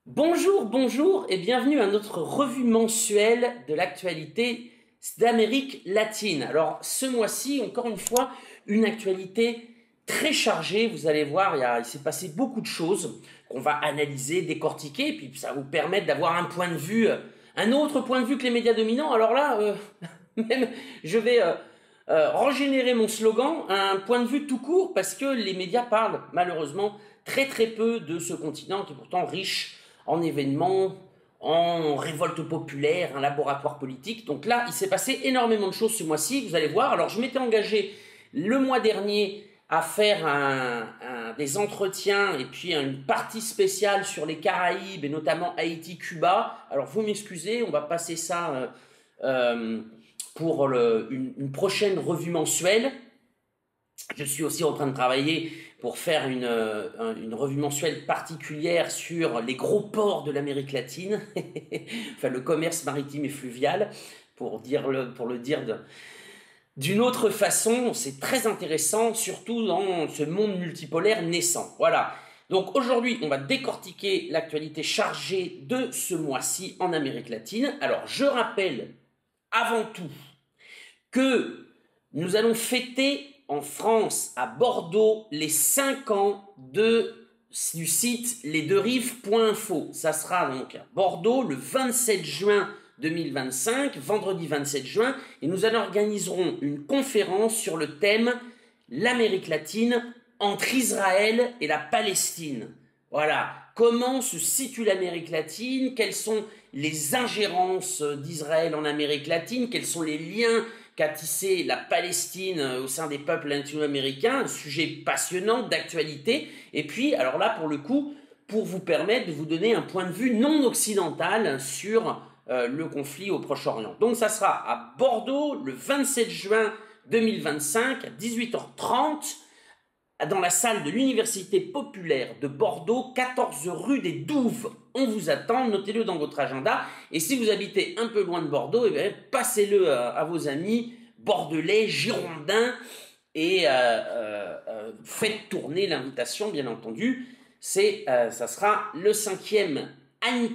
Bonjour, bonjour et bienvenue à notre revue mensuelle de l'actualité d'Amérique latine. Alors ce mois-ci, encore une fois, une actualité très chargée. Vous allez voir, il s'est passé beaucoup de choses qu'on va analyser, décortiquer, et puis ça va vous permettre d'avoir un point de vue, un autre point de vue que les médias dominants. Alors là, même, je vais régénérer mon slogan, un point de vue tout court, parce que les médias parlent malheureusement très très peu de ce continent qui est pourtant riche en événements, en révolte populaire, un laboratoire politique. Donc là, il s'est passé énormément de choses ce mois-ci, vous allez voir. Alors je m'étais engagé le mois dernier à faire des entretiens et puis une partie spéciale sur les Caraïbes et notamment Haïti, Cuba. Alors vous m'excusez, on va passer ça pour une prochaine revue mensuelle. Je suis aussi en train de travailler pour faire une revue mensuelle particulière sur les gros ports de l'Amérique latine, enfin le commerce maritime et fluvial, pour le dire d'une autre façon. C'est très intéressant, surtout dans ce monde multipolaire naissant. Voilà. Donc aujourd'hui, on va décortiquer l'actualité chargée de ce mois-ci en Amérique latine. Alors je rappelle avant tout que nous allons fêter en France, à Bordeaux, les 5 ans du site lesdeuxrives.info. Ça sera donc à Bordeaux le 27 juin 2025, vendredi 27 juin, et nous organiserons une conférence sur le thème l'Amérique latine entre Israël et la Palestine. Voilà, comment se situe l'Amérique latine, quelles sont les ingérences d'Israël en Amérique latine, quels sont les liens qu'a tissé la Palestine au sein des peuples latino-américains, un sujet passionnant, d'actualité, et puis, alors là, pour le coup, pour vous permettre de vous donner un point de vue non occidental sur le conflit au Proche-Orient. Donc ça sera à Bordeaux, le 27 juin 2025, à 18h30, dans la salle de l'Université populaire de Bordeaux, 14 rue des Douves. On vous attend, notez-le dans votre agenda. Et si vous habitez un peu loin de Bordeaux, eh bien, passez-le à vos amis bordelais, girondins, et faites tourner l'invitation, bien entendu. Ça sera le 5e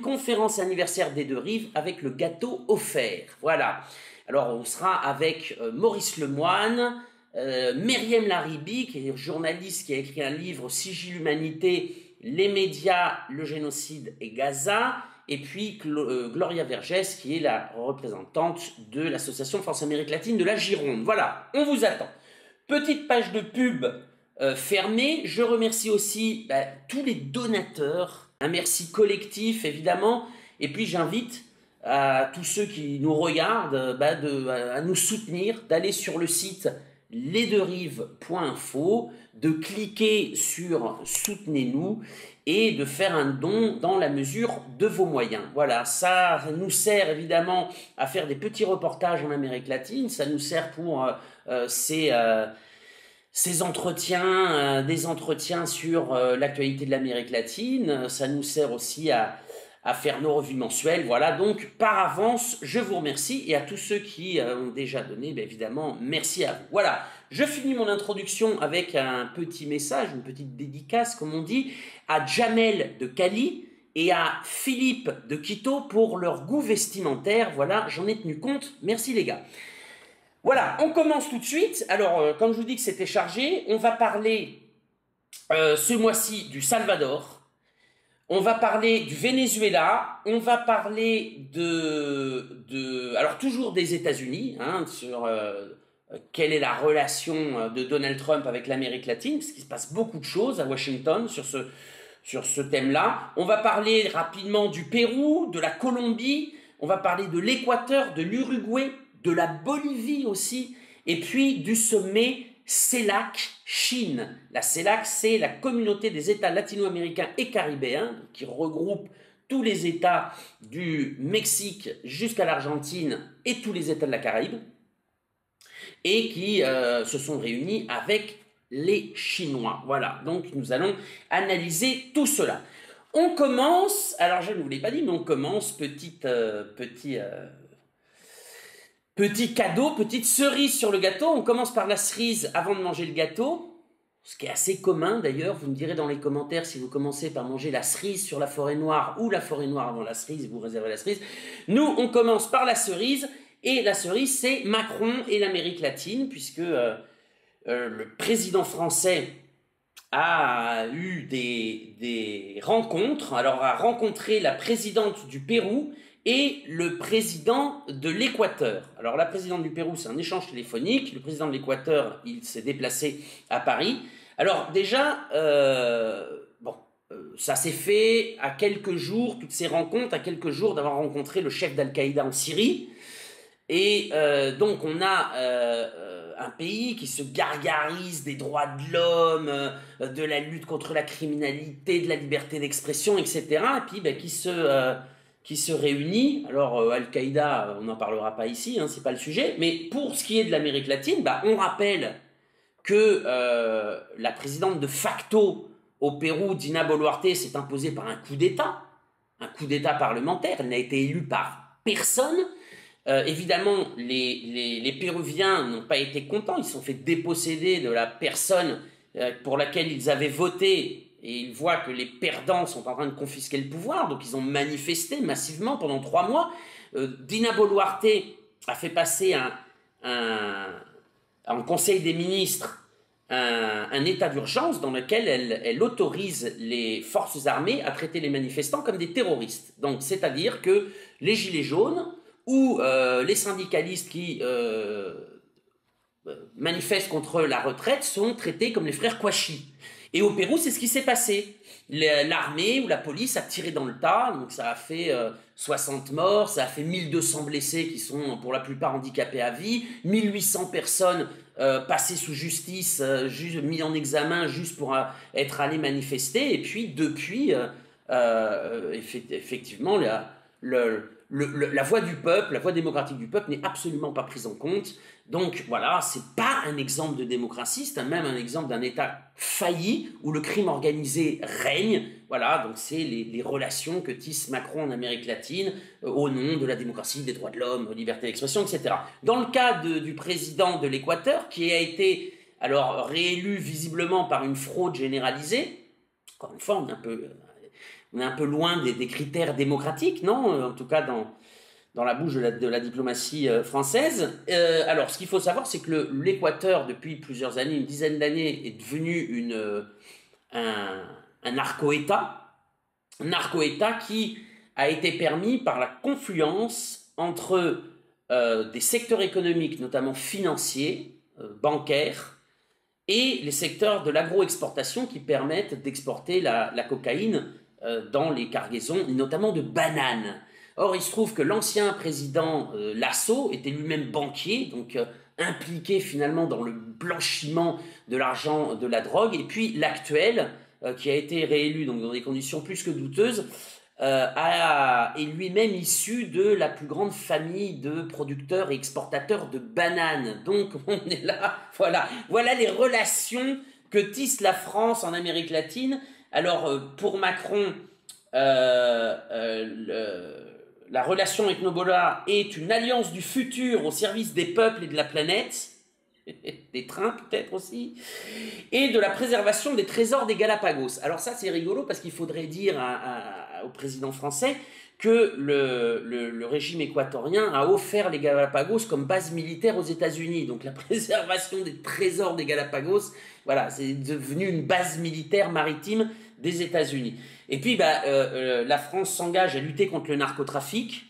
conférence anniversaire des Deux Rives avec le gâteau offert. Voilà. Alors, on sera avec Maurice Lemoine, Myriam Laribi, qui est journaliste, qui a écrit un livre Sigil Humanité, les médias, le génocide et Gaza, et puis Gloria Vergès, qui est la représentante de l'association France-Amérique latine de la Gironde. Voilà, on vous attend. Petite page de pub fermée. Je remercie aussi tous les donateurs. Un merci collectif, évidemment. Et puis j'invite à tous ceux qui nous regardent à nous soutenir, d'aller sur le site lesdeuxrives.info, de cliquer sur Soutenez-nous et de faire un don dans la mesure de vos moyens. Voilà, ça nous sert évidemment à faire des petits reportages en Amérique latine, ça nous sert pour ces entretiens, des entretiens sur l'actualité de l'Amérique latine, ça nous sert aussi à faire nos revues mensuelles. Voilà, donc par avance, je vous remercie, et à tous ceux qui ont déjà donné, bien évidemment, merci à vous. Voilà, je finis mon introduction avec un petit message, une petite dédicace, comme on dit, à Jamel de Cali et à Philippe de Quito pour leur goût vestimentaire. Voilà, j'en ai tenu compte. Merci les gars. Voilà, on commence tout de suite. Alors, comme je vous dis que c'était chargé, on va parler ce mois-ci du Salvador. On va parler du Venezuela, on va parler alors toujours des États-Unis, hein, sur quelle est la relation de Donald Trump avec l'Amérique latine, parce qu'il se passe beaucoup de choses à Washington sur ce thème-là. On va parler rapidement du Pérou, de la Colombie, on va parler de l'Équateur, de l'Uruguay, de la Bolivie aussi, et puis du sommet CELAC-Chine. La CELAC, c'est la communauté des États latino-américains et caribéens, qui regroupe tous les États du Mexique jusqu'à l'Argentine et tous les États de la Caraïbe, et qui se sont réunis avec les Chinois. Voilà, donc nous allons analyser tout cela. On commence, alors je ne vous l'ai pas dit, mais on commence petit cadeau, petite cerise sur le gâteau. On commence par la cerise avant de manger le gâteau. ce qui est assez commun d'ailleurs. Vous me direz dans les commentaires si vous commencez par manger la cerise sur la forêt noire ou la forêt noire avant la cerise, vous réservez la cerise. Nous, on commence par la cerise, et la cerise, c'est Macron et l'Amérique latine, puisque le président français a eu des rencontres, alors a rencontré la présidente du Pérou et le président de l'Équateur. Alors la présidente du Pérou, c'est un échange téléphonique, le président de l'Équateur, il s'est déplacé à Paris. Alors déjà, ça s'est fait à quelques jours, toutes ces rencontres, à quelques jours d'avoir rencontré le chef d'Al-Qaïda en Syrie. Et donc on a un pays qui se gargarise des droits de l'homme, de la lutte contre la criminalité, de la liberté d'expression, etc. Et puis qui se réunit. Alors Al-Qaïda, on n'en parlera pas ici, hein, c'est pas le sujet. Mais pour ce qui est de l'Amérique latine, on rappelle que la présidente de facto au Pérou, Dina Boluarte, s'est imposée par un coup d'État parlementaire. Elle n'a été élue par personne. Évidemment, les Péruviens n'ont pas été contents, ils se sont fait déposséder de la personne pour laquelle ils avaient voté, et ils voient que les perdants sont en train de confisquer le pouvoir, donc ils ont manifesté massivement pendant 3 mois. Dina Boluarte a fait passer en Conseil des ministres un état d'urgence dans lequel elle autorise les forces armées à traiter les manifestants comme des terroristes. Donc, c'est-à-dire que les gilets jaunes ou les syndicalistes qui manifestent contre la retraite sont traités comme les frères Kouachi. Et au Pérou, c'est ce qui s'est passé. L'armée ou la police a tiré dans le tas, donc ça a fait 60 morts, ça a fait 1200 blessés qui sont pour la plupart handicapés à vie, 1800 personnes passées sous justice, mis en examen juste pour être allées manifester, et puis depuis, effectivement, la voix du peuple, la voix démocratique du peuple n'est absolument pas prise en compte. Donc voilà, c'est pas un exemple de démocratie, c'est même un exemple d'un État failli où le crime organisé règne. Voilà, donc c'est les relations que tisse Macron en Amérique latine au nom de la démocratie, des droits de l'homme, liberté d'expression, etc. Dans le cas du président de l'Équateur, qui a été alors réélu visiblement par une fraude généralisée, encore une fois, on est un peu loin des critères démocratiques, non? En tout cas, dans la bouche de la diplomatie française. Alors, ce qu'il faut savoir, c'est que l'Équateur, depuis plusieurs années, une dizaine d'années, est devenu un narco-État. Un narco-État qui a été permis par la confluence entre des secteurs économiques, notamment financiers, bancaires, et les secteurs de l'agro-exportation qui permettent d'exporter la cocaïne dans les cargaisons, notamment de bananes. Or, il se trouve que l'ancien président Lasso était lui-même banquier, donc impliqué finalement dans le blanchiment de l'argent de la drogue, et puis l'actuel, qui a été réélu donc, dans des conditions plus que douteuses, est lui-même issu de la plus grande famille de producteurs et exportateurs de bananes. Donc, on est là, voilà les relations que tisse la France en Amérique latine. Alors, pour Macron, la relation avec Noboa est une alliance du futur au service des peuples et de la planète, des trains peut-être aussi, et de la préservation des trésors des Galapagos. Alors ça, c'est rigolo parce qu'il faudrait dire au président français que le régime équatorien a offert les Galapagos comme base militaire aux États-Unis. Donc la préservation des trésors des Galapagos, voilà, c'est devenu une base militaire maritime des États-Unis. Et puis, la France s'engage à lutter contre le narcotrafic,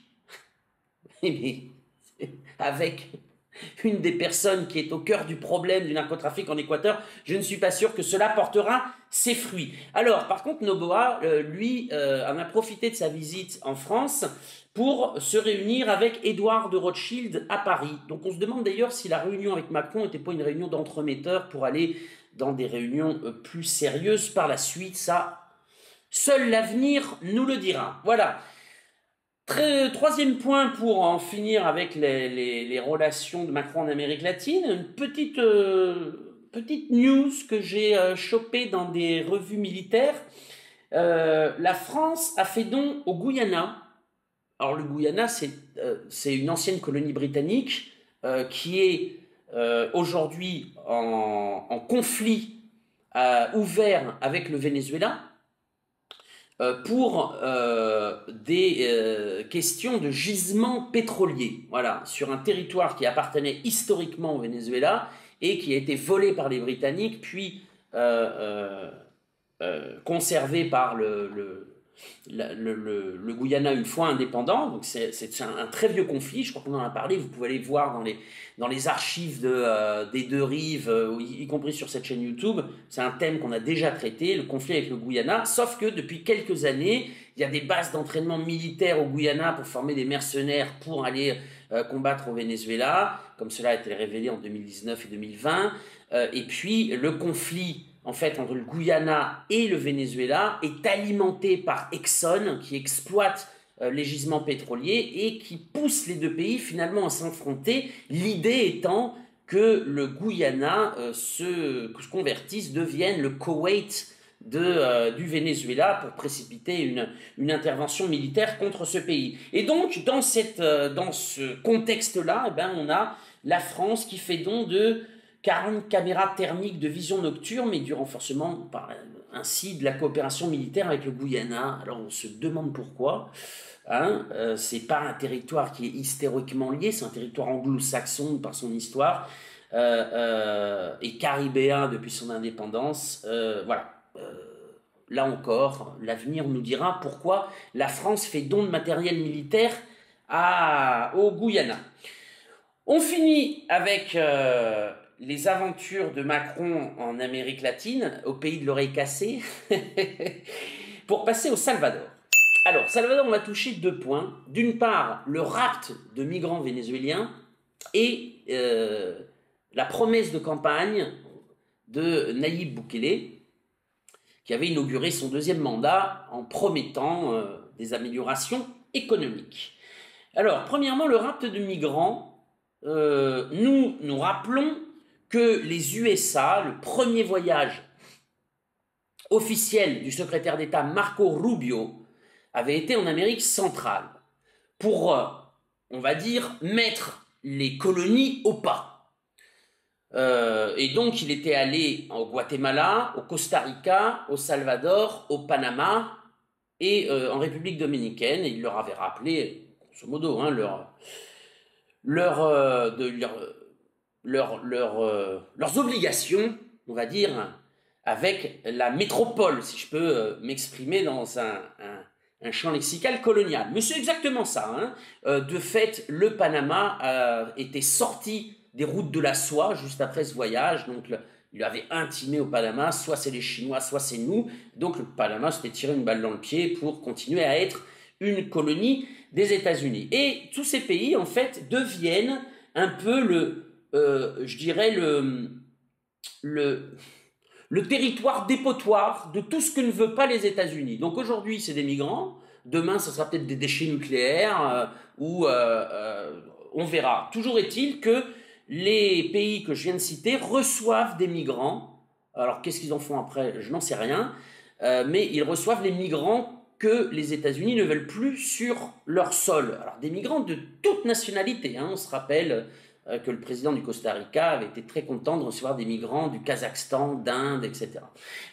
avec une des personnes qui est au cœur du problème du narcotrafic en Équateur. Je ne suis pas sûr que cela portera ses fruits. Alors, par contre, Noboa, lui, en a profité de sa visite en France pour se réunir avec Édouard de Rothschild à Paris. Donc, on se demande d'ailleurs si la réunion avec Macron n'était pas une réunion d'entremetteurs pour aller dans des réunions plus sérieuses par la suite. Ça, seul l'avenir nous le dira. Voilà. Troisième point pour en finir avec les relations de Macron en Amérique latine, une petite news que j'ai chopée dans des revues militaires. La France a fait don au Guyana. Alors le Guyana, c'est une ancienne colonie britannique qui est aujourd'hui en conflit ouvert avec le Venezuela pour des questions de gisements pétroliers, voilà, sur un territoire qui appartenait historiquement au Venezuela et qui a été volé par les Britanniques, puis conservé par le Guyana une fois indépendant. Donc c'est un très vieux conflit, je crois qu'on en a parlé, vous pouvez aller voir dans les archives des deux rives, y compris sur cette chaîne YouTube. C'est un thème qu'on a déjà traité, le conflit avec le Guyana, sauf que depuis quelques années, il y a des bases d'entraînement militaire au Guyana pour former des mercenaires pour aller combattre au Venezuela, comme cela a été révélé en 2019 et 2020. Et puis le conflit en fait, entre le Guyana et le Venezuela est alimenté par Exxon, qui exploite les gisements pétroliers et qui pousse les deux pays finalement à s'affronter, l'idée étant que le Guyana se convertisse, devienne le Koweït du Venezuela pour précipiter une intervention militaire contre ce pays. Et donc, dans ce contexte-là, eh ben, on a la France qui fait don de 40 caméras thermiques de vision nocturne, mais du renforcement ainsi de la coopération militaire avec le Guyana. Alors on se demande pourquoi. Hein, c'est pas un territoire qui est historiquement lié, c'est un territoire anglo-saxon par son histoire et caribéen depuis son indépendance. Voilà. Là encore, l'avenir nous dira pourquoi la France fait don de matériel militaire au Guyana. On finit avec les aventures de Macron en Amérique latine, au pays de l'oreille cassée, pour passer au Salvador. Alors, Salvador, on va toucher 2 points. D'une part, le rapt de migrants vénézuéliens et la promesse de campagne de Nayib Bukele, qui avait inauguré son 2e mandat en promettant des améliorations économiques. Alors, premièrement, le rapt de migrants, nous rappelons que les USA, le premier voyage officiel du secrétaire d'État Marco Rubio, avait été en Amérique centrale pour, on va dire, mettre les colonies au pas. Et donc, il était allé au Guatemala, au Costa Rica, au Salvador, au Panama et en République dominicaine. Et il leur avait rappelé, grosso modo, hein, leurs obligations, on va dire, avec la métropole, si je peux m'exprimer dans un champ lexical colonial. Mais c'est exactement ça. Hein. De fait, le Panama était sorti des routes de la soie juste après ce voyage. Donc, il avait intimé au Panama, soit c'est les Chinois, soit c'est nous. Donc, le Panama s'était tiré une balle dans le pied pour continuer à être une colonie des États-Unis. Et tous ces pays, en fait, deviennent un peu je dirais le territoire dépotoir de tout ce que ne veut pas les États-Unis. Donc aujourd'hui, c'est des migrants. Demain, ça sera peut-être des déchets nucléaires ou on verra. Toujours est-il que les pays que je viens de citer reçoivent des migrants. Alors, qu'est-ce qu'ils en font après? Je n'en sais rien. Mais ils reçoivent les migrants que les États-Unis ne veulent plus sur leur sol. Alors, des migrants de toute nationalité. Hein, on se rappelle que le président du Costa Rica avait été très content de recevoir des migrants du Kazakhstan, d'Inde, etc.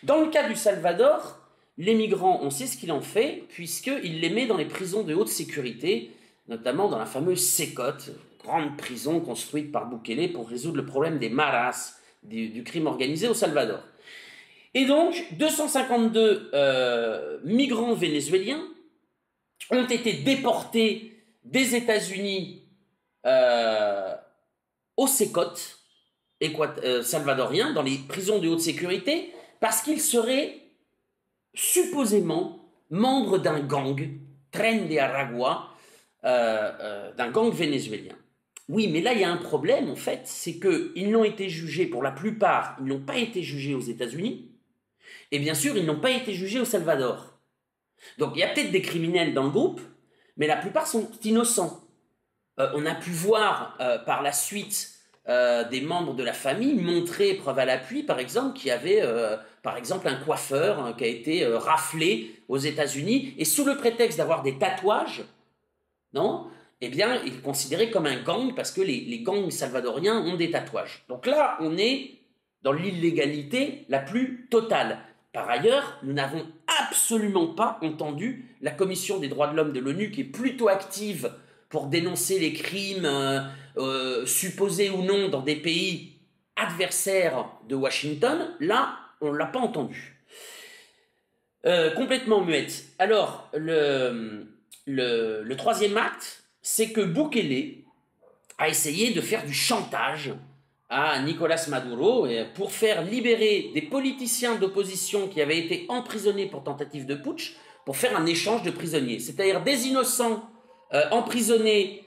Dans le cas du Salvador, les migrants, on sait ce qu'il en fait, puisqu'il les met dans les prisons de haute sécurité, notamment dans la fameuse Sécote, grande prison construite par Bukele pour résoudre le problème des maras, du crime organisé au Salvador. Et donc, 252 migrants vénézuéliens ont été déportés des États-Unis aux Sécotes salvadoriens, dans les prisons de haute sécurité, parce qu'ils seraient supposément membres d'un gang, Tren de Aragua, d'un gang vénézuélien. Oui, mais là, il y a un problème, en fait, c'est qu'ils n'ont été jugés, pour la plupart, ils n'ont pas été jugés aux États-Unis, et bien sûr, ils n'ont pas été jugés au Salvador. Donc, il y a peut-être des criminels dans le groupe, mais la plupart sont innocents. On a pu voir par la suite des membres de la famille montrer, preuve à l'appui, par exemple, qu'il y avait, par exemple, un coiffeur qui a été raflé aux États-Unis, et sous le prétexte d'avoir des tatouages, non, eh bien, il est considéré comme un gang parce que les gangs salvadoriens ont des tatouages. Donc là, on est dans l'illégalité la plus totale. Par ailleurs, nous n'avons absolument pas entendu la Commission des droits de l'homme de l'ONU, qui est plutôt active pour dénoncer les crimes supposés ou non dans des pays adversaires de Washington. Là, on ne l'a pas entendu. Complètement muette. Alors, le troisième acte, c'est que Bukele a essayé de faire du chantage à Nicolás Maduro pour faire libérer des politiciens d'opposition qui avaient été emprisonnés pour tentative de putsch, pour faire un échange de prisonniers. C'est-à-dire des innocents emprisonnés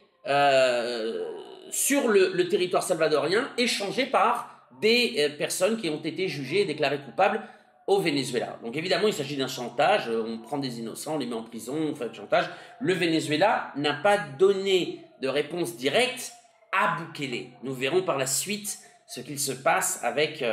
sur le territoire salvadorien, échangés par des personnes qui ont été jugées et déclarées coupables au Venezuela. Donc évidemment, il s'agit d'un chantage, on prend des innocents, on les met en prison, on fait du chantage. Le Venezuela n'a pas donné de réponse directe à Bukele. Nous verrons par la suite ce qu'il se passe avec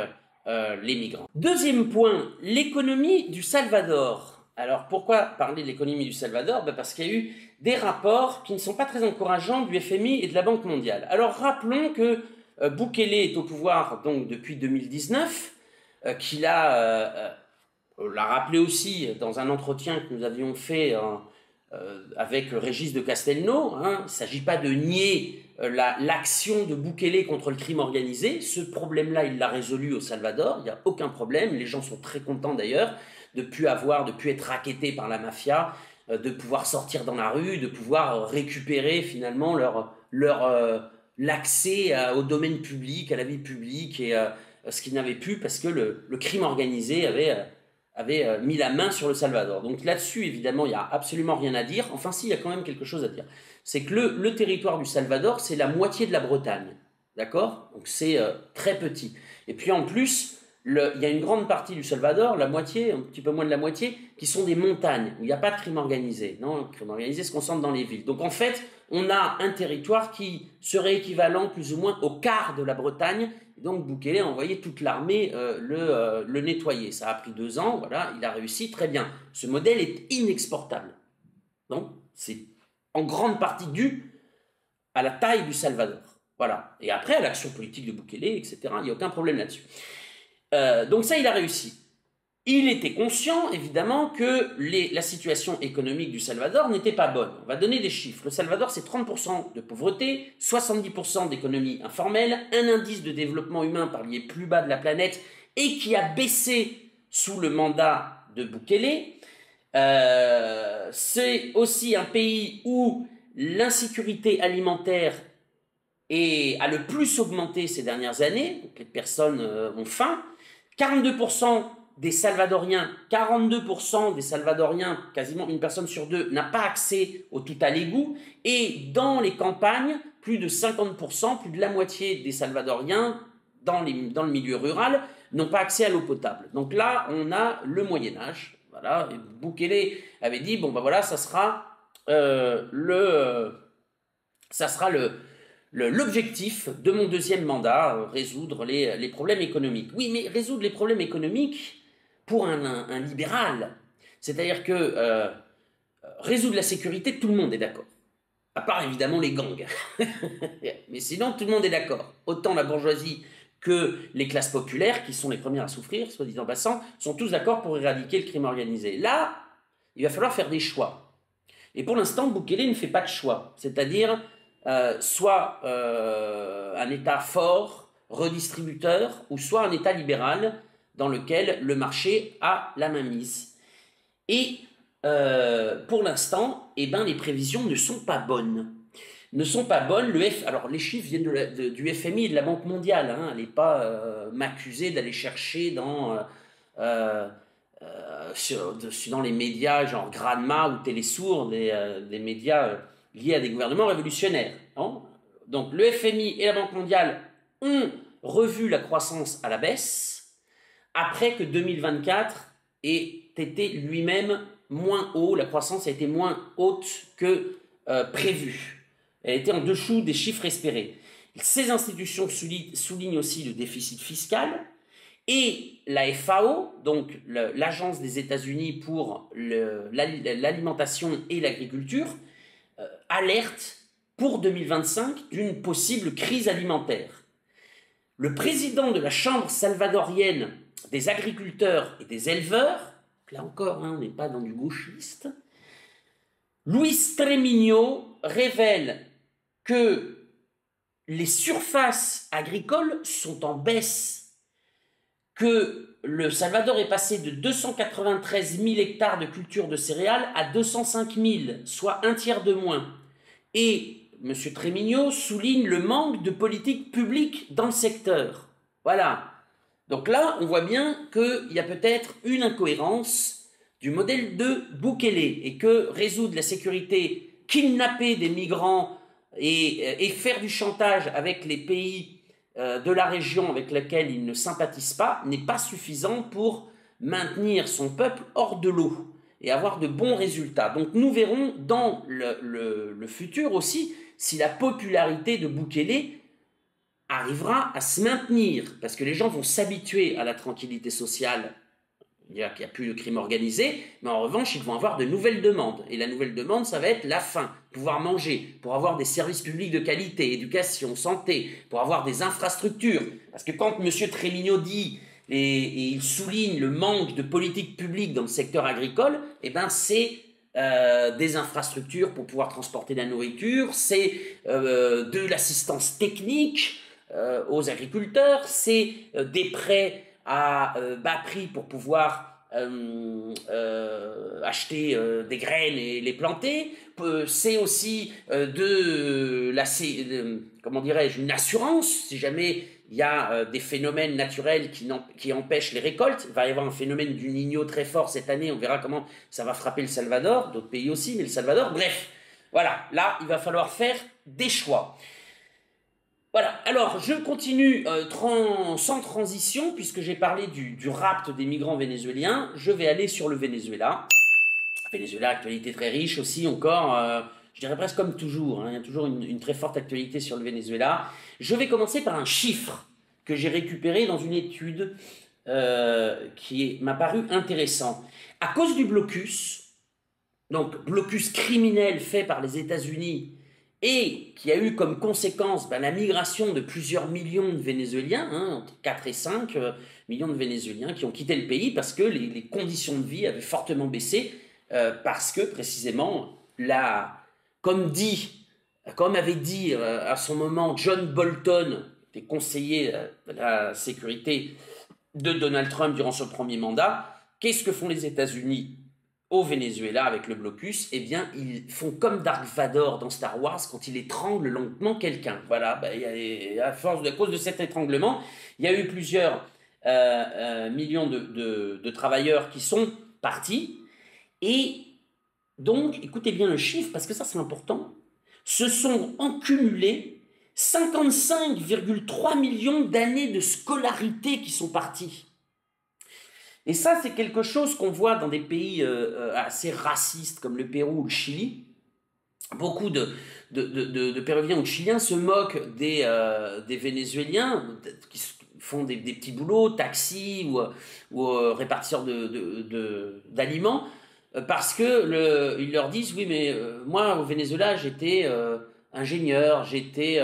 les migrants. Deuxième point, l'économie du Salvador. Alors pourquoi parler de l'économie du Salvador? Parce qu'il y a eu des rapports qui ne sont pas très encourageants du FMI et de la Banque mondiale. Alors rappelons que Bukele est au pouvoir donc depuis 2019, qu'il l'a rappelé aussi dans un entretien que nous avions fait avec Régis de Castelnau. Il ne s'agit pas de nier l'action de Bukele contre le crime organisé. Ce problème-là, il l'a résolu au Salvador, il n'y a aucun problème. Les gens sont très contents d'ailleurs de ne plus être rackettés par la mafia, de pouvoir sortir dans la rue, de pouvoir récupérer finalement l'accès au domaine public, à la vie publique, et ce qu'ils n'avaient pu parce que le crime organisé avait mis la main sur le Salvador. Donc là-dessus, évidemment, il n'y a absolument rien à dire. Enfin, si, il y a quand même quelque chose à dire. C'est que le territoire du Salvador, c'est la moitié de la Bretagne. D'accord? Donc c'est très petit. Et puis en plus, il y a une grande partie du Salvador, la moitié, un petit peu moins de la moitié, qui sont des montagnes, où il n'y a pas de crime organisé. Non, le crime organisé se concentre dans les villes. Donc en fait, on a un territoire qui serait équivalent plus ou moins au quart de la Bretagne. Et donc Bukele a envoyé toute l'armée le nettoyer. Ça a pris 2 ans, voilà, il a réussi, très bien. Ce modèle est inexportable. Donc c'est en grande partie dû à la taille du Salvador. Voilà. Et après, à l'action politique de Bukele, etc., il n'y a aucun problème là-dessus. Donc ça, il a réussi. Il était conscient, évidemment, que la situation économique du Salvador n'était pas bonne. On va donner des chiffres. Le Salvador, c'est 30% de pauvreté, 70% d'économie informelle, un indice de développement humain parmi les plus bas de la planète et qui a baissé sous le mandat de Bukele. C'est aussi un pays où l'insécurité alimentaire a le plus augmenté ces dernières années. Donc les personnes ont faim. 42% des Salvadoriens, quasiment une personne sur 2, n'a pas accès au tout à l'égout. Et dans les campagnes, plus de 50%, plus de la moitié des Salvadoriens, dans le milieu rural, n'ont pas accès à l'eau potable. Donc là, on a le Moyen-Âge. Voilà. Et Bukele avait dit, bon ben voilà, ça sera l'objectif de mon deuxième mandat, résoudre les problèmes économiques. Oui, mais résoudre les problèmes économiques pour un libéral, c'est-à-dire que résoudre la sécurité, tout le monde est d'accord. À part évidemment les gangs. Mais sinon, tout le monde est d'accord. Autant la bourgeoisie que les classes populaires, qui sont les premières à souffrir, soit dit en passant, sont tous d'accord pour éradiquer le crime organisé. Là, il va falloir faire des choix. Et pour l'instant, Bukele ne fait pas de choix. C'est-à-dire soit un État fort, redistributeur, ou soit un État libéral dans lequel le marché a la mainmise. Et pour l'instant, les prévisions ne sont pas bonnes. Alors les chiffres viennent du FMI et de la Banque mondiale. Allez pas m'accuser d'aller chercher dans les médias genre Granma ou Télésourd, des médias liés à des gouvernements révolutionnaires. Non? Donc le FMI et la Banque mondiale ont revu la croissance à la baisse après que 2024 ait été lui-même moins haut. La croissance a été moins haute que prévu. Elle était en dessous des chiffres espérés. Ces institutions soulignent aussi le déficit fiscal et la FAO, donc l'agence des États-Unis pour l'alimentation et l'agriculture, alerte pour 2025 d'une possible crise alimentaire. le président de la Chambre salvadorienne des agriculteurs et des éleveurs, là encore, hein, on n'est pas dans du gauchiste, Luis Tremino révèle que les surfaces agricoles sont en baisse, que le Salvador est passé de 293 000 hectares de culture de céréales à 205 000, soit un tiers de moins. Et M. Tremino souligne le manque de politique publique dans le secteur. Voilà. Donc là, on voit bien qu'il y a peut-être une incohérence du modèle de Bukele et que résoudre la sécurité, kidnapper des migrants et faire du chantage avec les pays de la région avec lesquels il ne sympathise pas n'est pas suffisant pour maintenir son peuple hors de l'eau et avoir de bons résultats. Donc nous verrons dans le futur aussi si la popularité de Bukele arrivera à se maintenir, parce que les gens vont s'habituer à la tranquillité sociale, c'est-à-dire qu'il n'y a plus de crime organisé, mais en revanche, ils vont avoir de nouvelles demandes. Et la nouvelle demande, ça va être la faim, pouvoir manger, pour avoir des services publics de qualité, éducation, santé, pour avoir des infrastructures. Parce que quand M. Tremino dit, et il souligne le manque de politique publique dans le secteur agricole, eh ben c'est des infrastructures pour pouvoir transporter la nourriture, c'est de l'assistance technique aux agriculteurs, c'est des prêts à bas prix pour pouvoir acheter des graines et les planter, c'est aussi comment dirais-je, une assurance si jamais il y a des phénomènes naturels qui empêchent les récoltes. Il va y avoir un phénomène du Niño très fort cette année, on verra comment ça va frapper le Salvador, d'autres pays aussi, mais le Salvador, bref, voilà, là il va falloir faire des choix. Voilà, alors je continue sans transition, puisque j'ai parlé du rapt des migrants vénézuéliens, je vais aller sur le Venezuela. Venezuela, actualité très riche aussi encore, je dirais presque comme toujours, hein, il y a toujours une très forte actualité sur le Venezuela. Je vais commencer par un chiffre que j'ai récupéré dans une étude qui m'a paru intéressant. À cause du blocus, donc blocus criminel fait par les États-Unis, et qui a eu comme conséquence la migration de plusieurs millions de Vénézuéliens, hein, entre 4 et 5 millions de Vénézuéliens qui ont quitté le pays parce que les conditions de vie avaient fortement baissé, parce que précisément, comme avait dit à son moment John Bolton, qui était conseiller de la sécurité de Donald Trump durant son premier mandat, qu'est-ce que font les États-Unis au Venezuela avec le blocus? Eh bien, ils font comme Dark Vador dans Star Wars quand il étrangle lentement quelqu'un. Voilà, à cause de cet étranglement, il y a eu plusieurs millions de travailleurs qui sont partis. Et donc, écoutez bien le chiffre, parce que ça c'est important, se sont en cumulé 55,3 millions d'années de scolarité qui sont partis. Et ça, c'est quelque chose qu'on voit dans des pays assez racistes comme le Pérou ou le Chili. Beaucoup de Péruviens ou de Chiliens se moquent des Vénézuéliens qui font des petits boulots, taxis ou répartisseurs d'aliments, parce que ils leur disent, oui, mais moi, au Venezuela, j'étais ingénieur, j'étais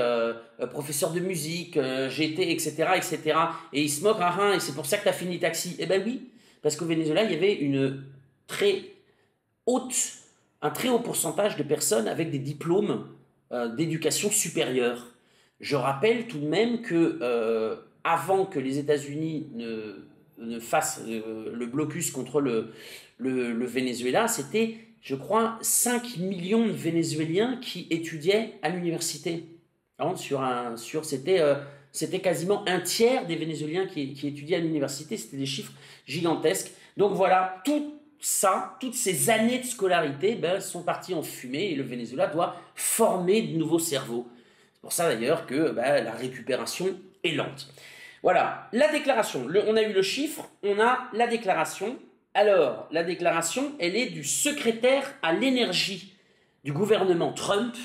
professeur de musique, j'étais, etc., etc. Et ils se moquent, et c'est pour ça que tu as fini taxi. Eh ben oui, parce qu'au Venezuela, il y avait un très haut pourcentage de personnes avec des diplômes d'éducation supérieure. Je rappelle tout de même que avant que les États-Unis ne fassent le blocus contre le Venezuela, c'était, je crois, 5 millions de Vénézuéliens qui étudiaient à l'université. C'était quasiment un tiers des Vénézuéliens qui étudiaient à l'université. C'était des chiffres gigantesques. Donc voilà, toutes ces années de scolarité sont parties en fumée et le Venezuela doit former de nouveaux cerveaux. C'est pour ça d'ailleurs que la récupération est lente. Voilà, la déclaration. On a eu le chiffre, on a la déclaration. Alors, la déclaration, elle est du secrétaire à l'énergie du gouvernement Trump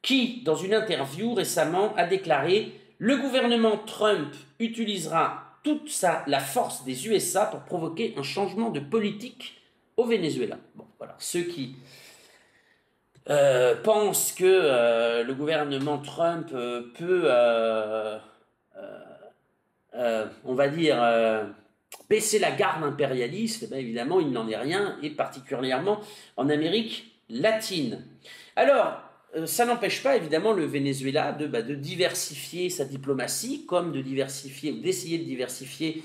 qui, dans une interview récemment, a déclaré « Le gouvernement Trump utilisera toute la force des USA pour provoquer un changement de politique au Venezuela. » Bon, voilà, ceux qui pensent que le gouvernement Trump peut on va dire, baisser la garde impérialiste, eh bien, évidemment, il n'en est rien, et particulièrement en Amérique latine. Alors, ça n'empêche pas, évidemment, le Venezuela de diversifier sa diplomatie, comme de diversifier, ou d'essayer de diversifier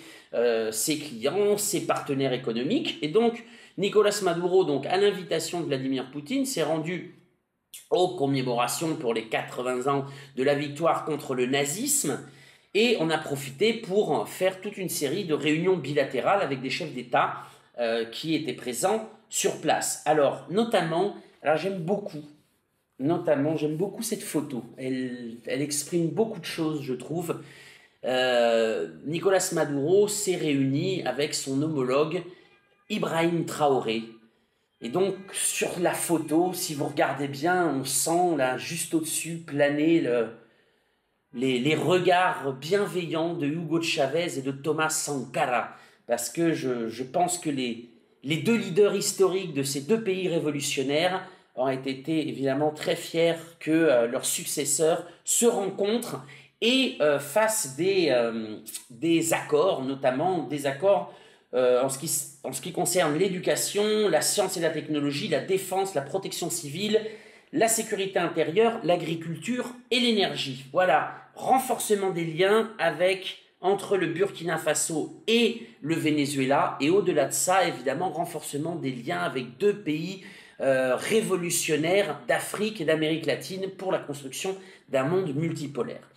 ses clients, ses partenaires économiques. Et donc, Nicolás Maduro, donc, à l'invitation de Vladimir Poutine, s'est rendu aux commémorations pour les 80 ans de la victoire contre le nazisme. Et on a profité pour faire toute une série de réunions bilatérales avec des chefs d'État qui étaient présents sur place. Alors, j'aime beaucoup cette photo. Elle exprime beaucoup de choses, je trouve. Nicolás Maduro s'est réuni avec son homologue Ibrahim Traoré. Et donc, sur la photo, si vous regardez bien, on sent là, juste au-dessus, planer les regards bienveillants de Hugo Chavez et de Thomas Sankara. Parce que je pense que les deux leaders historiques de ces deux pays révolutionnaires auraient été évidemment très fiers que leurs successeurs se rencontrent et fassent des accords, notamment des accords en ce qui concerne l'éducation, la science et la technologie, la défense, la protection civile, la sécurité intérieure, l'agriculture et l'énergie. Voilà, renforcement des liens entre le Burkina Faso et le Venezuela, et au-delà de ça, évidemment, renforcement des liens avec deux pays révolutionnaires d'Afrique et d'Amérique latine pour la construction d'un monde multipolaire.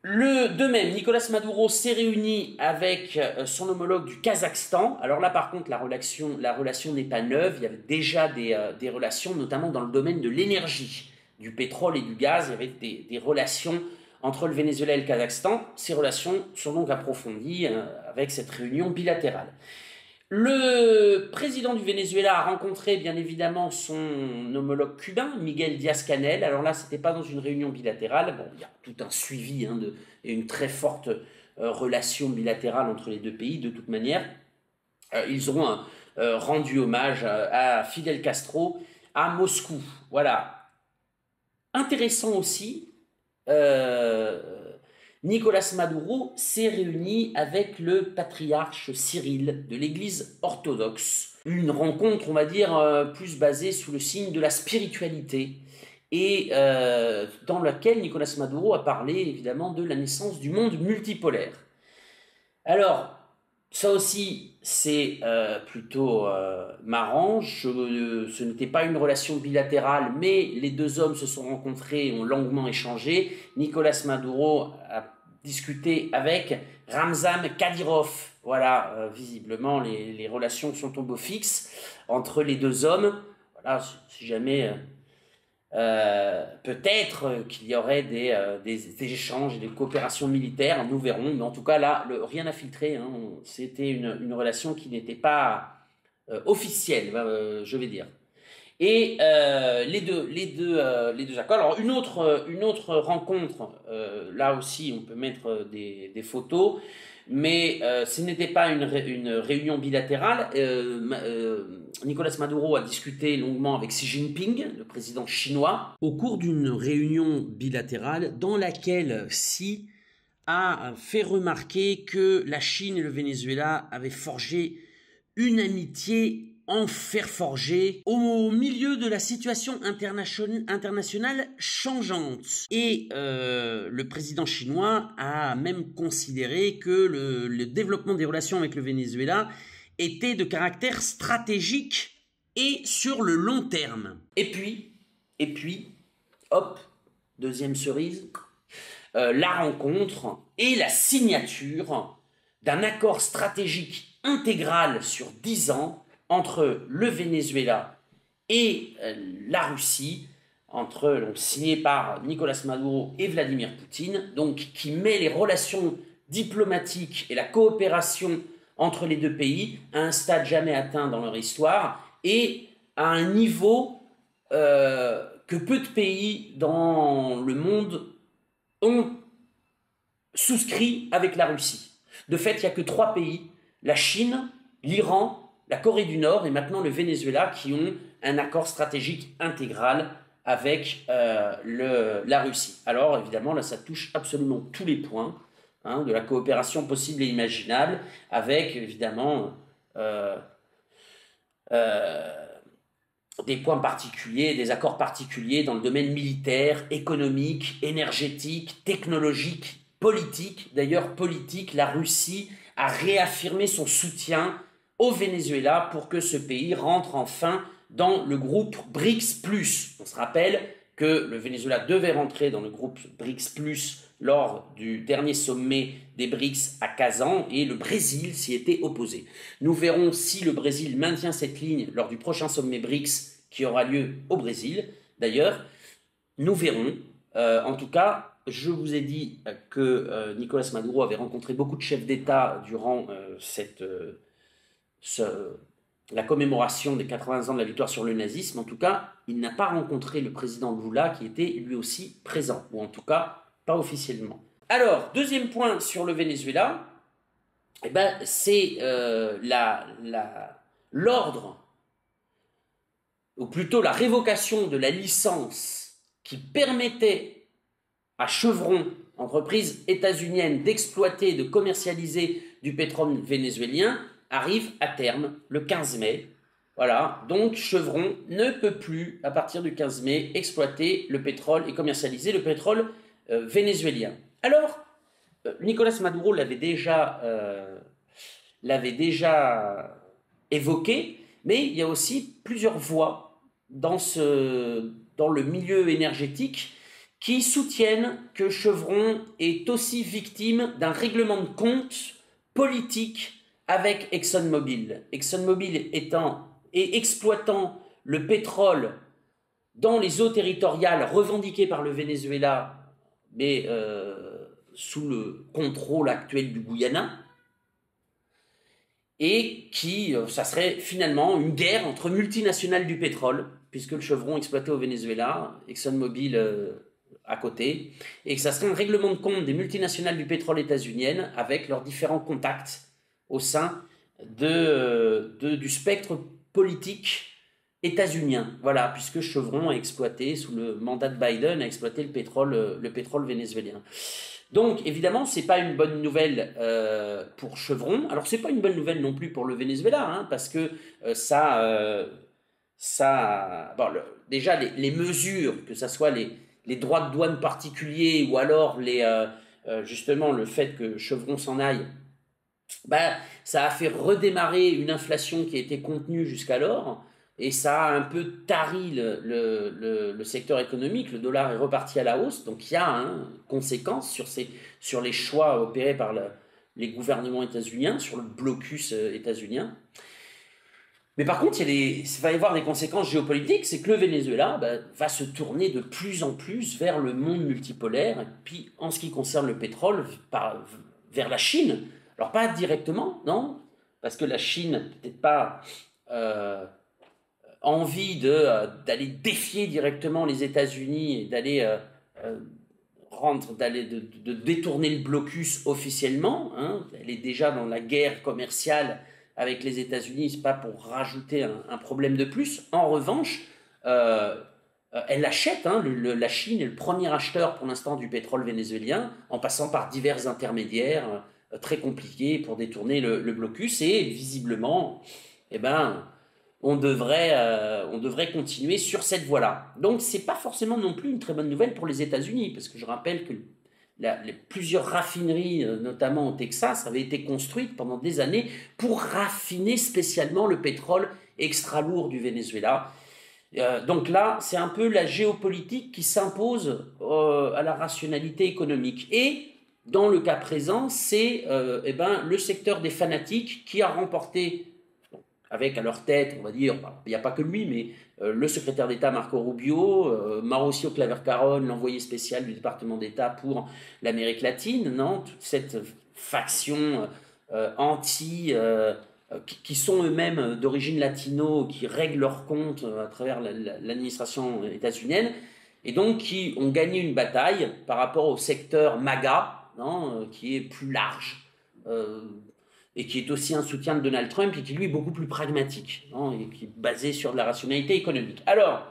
De même, Nicolás Maduro s'est réuni avec son homologue du Kazakhstan. Alors là, par contre, la relation n'est pas neuve. Il y avait déjà des relations, notamment dans le domaine de l'énergie, du pétrole et du gaz. Il y avait des relations entre le Venezuela et le Kazakhstan. Ces relations sont donc approfondies avec cette réunion bilatérale. Le président du Venezuela a rencontré bien évidemment son homologue cubain, Miguel Díaz-Canel. Alors là, ce n'était pas dans une réunion bilatérale. Bon, il y a tout un suivi et une très forte relation bilatérale entre les deux pays, de toute manière. Ils auront rendu hommage à Fidel Castro à Moscou. Voilà. Intéressant aussi, Nicolás Maduro s'est réuni avec le patriarche Cyril de l'Église orthodoxe. Une rencontre, on va dire, plus basée sous le signe de la spiritualité et dans laquelle Nicolás Maduro a parlé évidemment de la naissance du monde multipolaire. Alors, ça aussi, c'est plutôt marrant. Ce n'était pas une relation bilatérale, mais les deux hommes se sont rencontrés et ont longuement échangé. Nicolás Maduro a discuté avec Ramzan Kadyrov. Voilà, visiblement, les relations sont au beau fixe entre les deux hommes. Voilà, si jamais... peut-être qu'il y aurait des échanges et des coopérations militaires, nous verrons, mais en tout cas là, rien n'a filtré, hein, c'était une relation qui n'était pas officielle, je vais dire. Et les deux accords. Alors une autre rencontre, là aussi on peut mettre des photos, mais ce n'était pas une réunion bilatérale. Nicolás Maduro a discuté longuement avec Xi Jinping, le président chinois, au cours d'une réunion bilatérale dans laquelle Xi a fait remarquer que la Chine et le Venezuela avaient forgé une amitié en fer forgé au milieu de la situation internationale changeante. Et le président chinois a même considéré que le développement des relations avec le Venezuela était de caractère stratégique et sur le long terme. Et puis, hop, deuxième cerise, la rencontre et la signature d'un accord stratégique intégral sur 10 ans entre le Venezuela et la Russie, donc signé par Nicolás Maduro et Vladimir Poutine, donc qui met les relations diplomatiques et la coopération entre les deux pays à un stade jamais atteint dans leur histoire et à un niveau que peu de pays dans le monde ont souscrit avec la Russie. De fait, il n'y a que 3 pays, la Chine, l'Iran, la Corée du Nord et maintenant le Venezuela qui ont un accord stratégique intégral avec la Russie. Alors évidemment, là ça touche absolument tous les points. hein, de la coopération possible et imaginable, avec évidemment des points particuliers, des accords particuliers dans le domaine militaire, économique, énergétique, technologique, politique. D'ailleurs, politique, la Russie a réaffirmé son soutien au Venezuela pour que ce pays rentre enfin dans le groupe BRICS+. On se rappelle que le Venezuela devait rentrer dans le groupe BRICS+, lors du dernier sommet des BRICS à Kazan, et le Brésil s'y était opposé. Nous verrons si le Brésil maintient cette ligne lors du prochain sommet BRICS qui aura lieu au Brésil. D'ailleurs, nous verrons. En tout cas, je vous ai dit que Nicolas Maduro avait rencontré beaucoup de chefs d'État durant la commémoration des 80 ans de la victoire sur le nazisme. En tout cas, il n'a pas rencontré le président Lula qui était lui aussi présent, ou en tout cas pas officiellement. Alors, deuxième point sur le Venezuela, eh ben, c'est l'ordre, ou plutôt la révocation de la licence qui permettait à Chevron, entreprise états-unienne, d'exploiter et de commercialiser du pétrole vénézuélien, arrive à terme le 15 mai. Voilà, donc Chevron ne peut plus, à partir du 15 mai, exploiter le pétrole et commercialiser le pétrole vénézuélien. Alors, Nicolas Maduro l'avait déjà évoqué, mais il y a aussi plusieurs voix dans le milieu énergétique qui soutiennent que Chevron est aussi victime d'un règlement de compte politique avec ExxonMobil. ExxonMobil étant et exploitant le pétrole dans les eaux territoriales revendiquées par le Venezuela, mais sous le contrôle actuel du Guyana, et ça serait finalement une guerre entre multinationales du pétrole, puisque le Chevron exploité au Venezuela, ExxonMobil à côté, et que ça serait un règlement de compte des multinationales du pétrole états-uniennes avec leurs différents contacts au sein du spectre politique états-unien. Voilà, puisque Chevron a exploité, sous le mandat de Biden, a exploité le pétrole vénézuélien. Donc, évidemment, ce n'est pas une bonne nouvelle pour Chevron. Alors, ce n'est pas une bonne nouvelle non plus pour le Venezuela, hein, parce que déjà, les mesures, que ce soit les droits de douane particuliers ou alors justement le fait que Chevron s'en aille, ça a fait redémarrer une inflation qui était contenue jusqu'alors, et ça a un peu tari le secteur économique. Le dollar est reparti à la hausse, donc il y a une conséquence sur les choix opérés par les gouvernements états-uniens, sur le blocus états-unien. Mais par contre, il va y avoir des conséquences géopolitiques, c'est que le Venezuela va se tourner de plus en plus vers le monde multipolaire, et puis en ce qui concerne le pétrole, vers la Chine. Alors pas directement, non, parce que la Chine n'a peut-être pas envie d'aller défier directement les États-Unis et d'aller de détourner le blocus officiellement, hein. Elle est déjà dans la guerre commerciale avec les États-Unis, c'est pas pour rajouter un problème de plus. En revanche, elle achète, hein, la Chine est le premier acheteur pour l'instant du pétrole vénézuélien, en passant par divers intermédiaires très compliqués pour détourner le blocus, et visiblement, on devrait continuer sur cette voie-là. Donc, c'est pas forcément non plus une très bonne nouvelle pour les États-Unis, parce que je rappelle que plusieurs raffineries, notamment au Texas, avaient été construites pendant des années pour raffiner spécialement le pétrole extra lourd du Venezuela. Donc là, c'est un peu la géopolitique qui s'impose à la rationalité économique. Et dans le cas présent, c'est le secteur des fanatiques qui a remporté, avec à leur tête, on va dire, il n'y a pas que lui, mais le secrétaire d'État Marco Rubio, Mauricio Claver-Carone, l'envoyé spécial du département d'État pour l'Amérique latine, non, toute cette faction qui sont eux-mêmes d'origine latino, qui règlent leurs comptes à travers l'administration états-unienne, et donc qui ont gagné une bataille par rapport au secteur MAGA, non, qui est plus large, et qui est aussi un soutien de Donald Trump, et qui lui est beaucoup plus pragmatique, non, et qui est basé sur de la rationalité économique. Alors,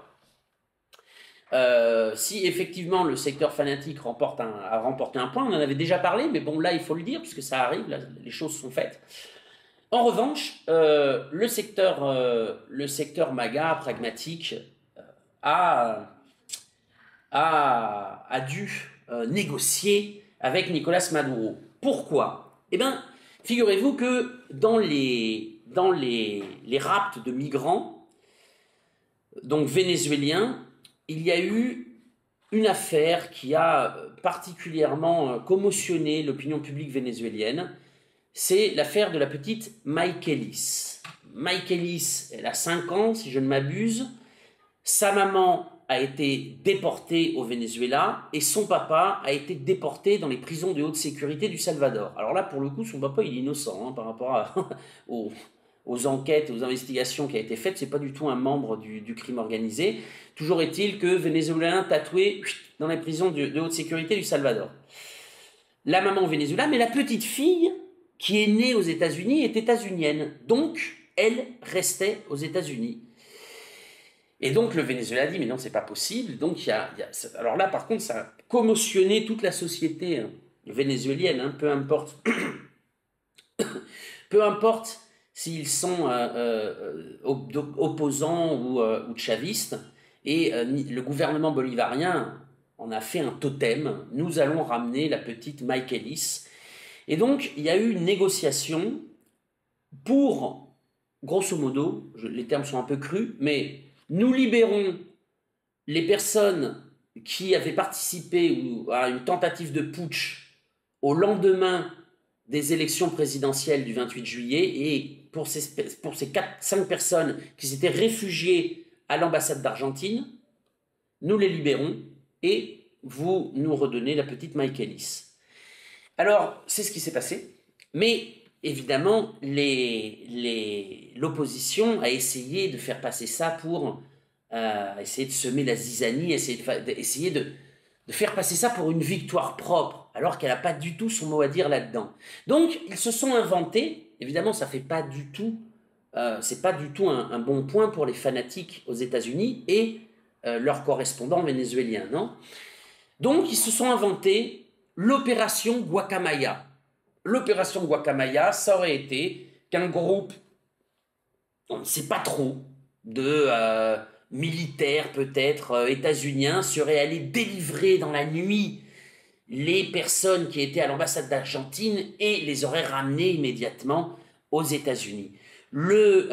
Si effectivement le secteur fanatique a remporté un point, on en avait déjà parlé, mais bon là il faut le dire puisque ça arrive, là, les choses sont faites. En revanche, le secteur MAGA pragmatique a dû négocier avec Nicolás Maduro. Pourquoi? Eh bien, figurez-vous que dans les rapts de migrants, donc vénézuéliens, il y a eu une affaire qui a particulièrement commotionné l'opinion publique vénézuélienne. C'est l'affaire de la petite Maïkélis. Maïkélis, elle a 5 ans, si je ne m'abuse. Sa maman a été déportée au Venezuela et son papa a été déporté dans les prisons de haute sécurité du Salvador. Alors là, pour le coup, son papa, il est innocent par rapport aux enquêtes, aux investigations qui ont été faites. C'est pas du tout un membre du crime organisé. Toujours est-il que Vénézuélien tatoué dans les prisons de haute sécurité du Salvador. La maman au Venezuela, mais la petite fille qui est née aux États-Unis est états-unienne. Donc, elle restait aux États-Unis. Et donc, le Venezuela a dit, mais non, c'est pas possible. Donc, alors là, par contre, ça a commotionné toute la société vénézuélienne, peu importe s'ils sont opposants ou chavistes. Et le gouvernement bolivarien en a fait un totem. Nous allons ramener la petite Maïkélis. Et donc, il y a eu une négociation pour, grosso modo, les termes sont un peu crus, mais nous libérons les personnes qui avaient participé à une tentative de putsch au lendemain des élections présidentielles du 28 juillet, et pour ces 5 personnes qui s'étaient réfugiées à l'ambassade d'Argentine, nous les libérons et vous nous redonnez la petite Maïkélis. Alors, c'est ce qui s'est passé, mais évidemment, l'opposition a essayé de faire passer ça pour essayer de semer la zizanie, essayer de faire passer ça pour une victoire propre, alors qu'elle n'a pas du tout son mot à dire là-dedans. Donc, ils se sont inventés, évidemment, ça fait pas du tout, c'est pas du tout un bon point pour les fanatiques aux États-Unis et leurs correspondants vénézuéliens, non? Donc, ils se sont inventés l'opération Guacamaya. L'opération Guacamaya, ça aurait été qu'un groupe, on ne sait pas trop, de militaires peut-être états-uniens serait allé délivrer dans la nuit les personnes qui étaient à l'ambassade d'Argentine et les aurait ramenées immédiatement aux États-Unis. Le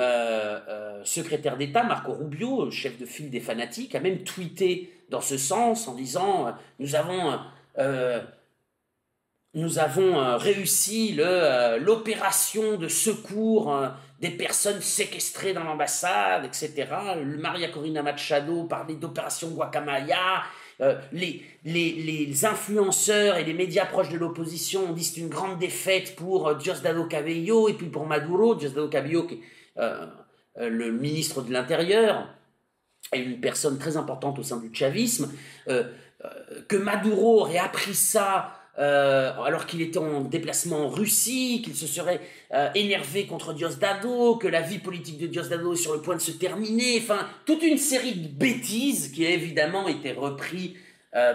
secrétaire d'État, Marco Rubio, chef de file des fanatiques, a même tweeté dans ce sens en disant nous avons réussi l'opération de secours des personnes séquestrées dans l'ambassade, etc. Maria Corina Machado parlait d'opération Guacamaya. Les influenceurs et les médias proches de l'opposition disent une grande défaite pour Diosdado Cabello et puis pour Maduro. Diosdado Cabello, qui est le ministre de l'Intérieur, est une personne très importante au sein du chavisme, que Maduro aurait appris ça alors qu'il était en déplacement en Russie, qu'il se serait énervé contre Diosdado, que la vie politique de Diosdado est sur le point de se terminer, enfin, toute une série de bêtises qui a évidemment été repris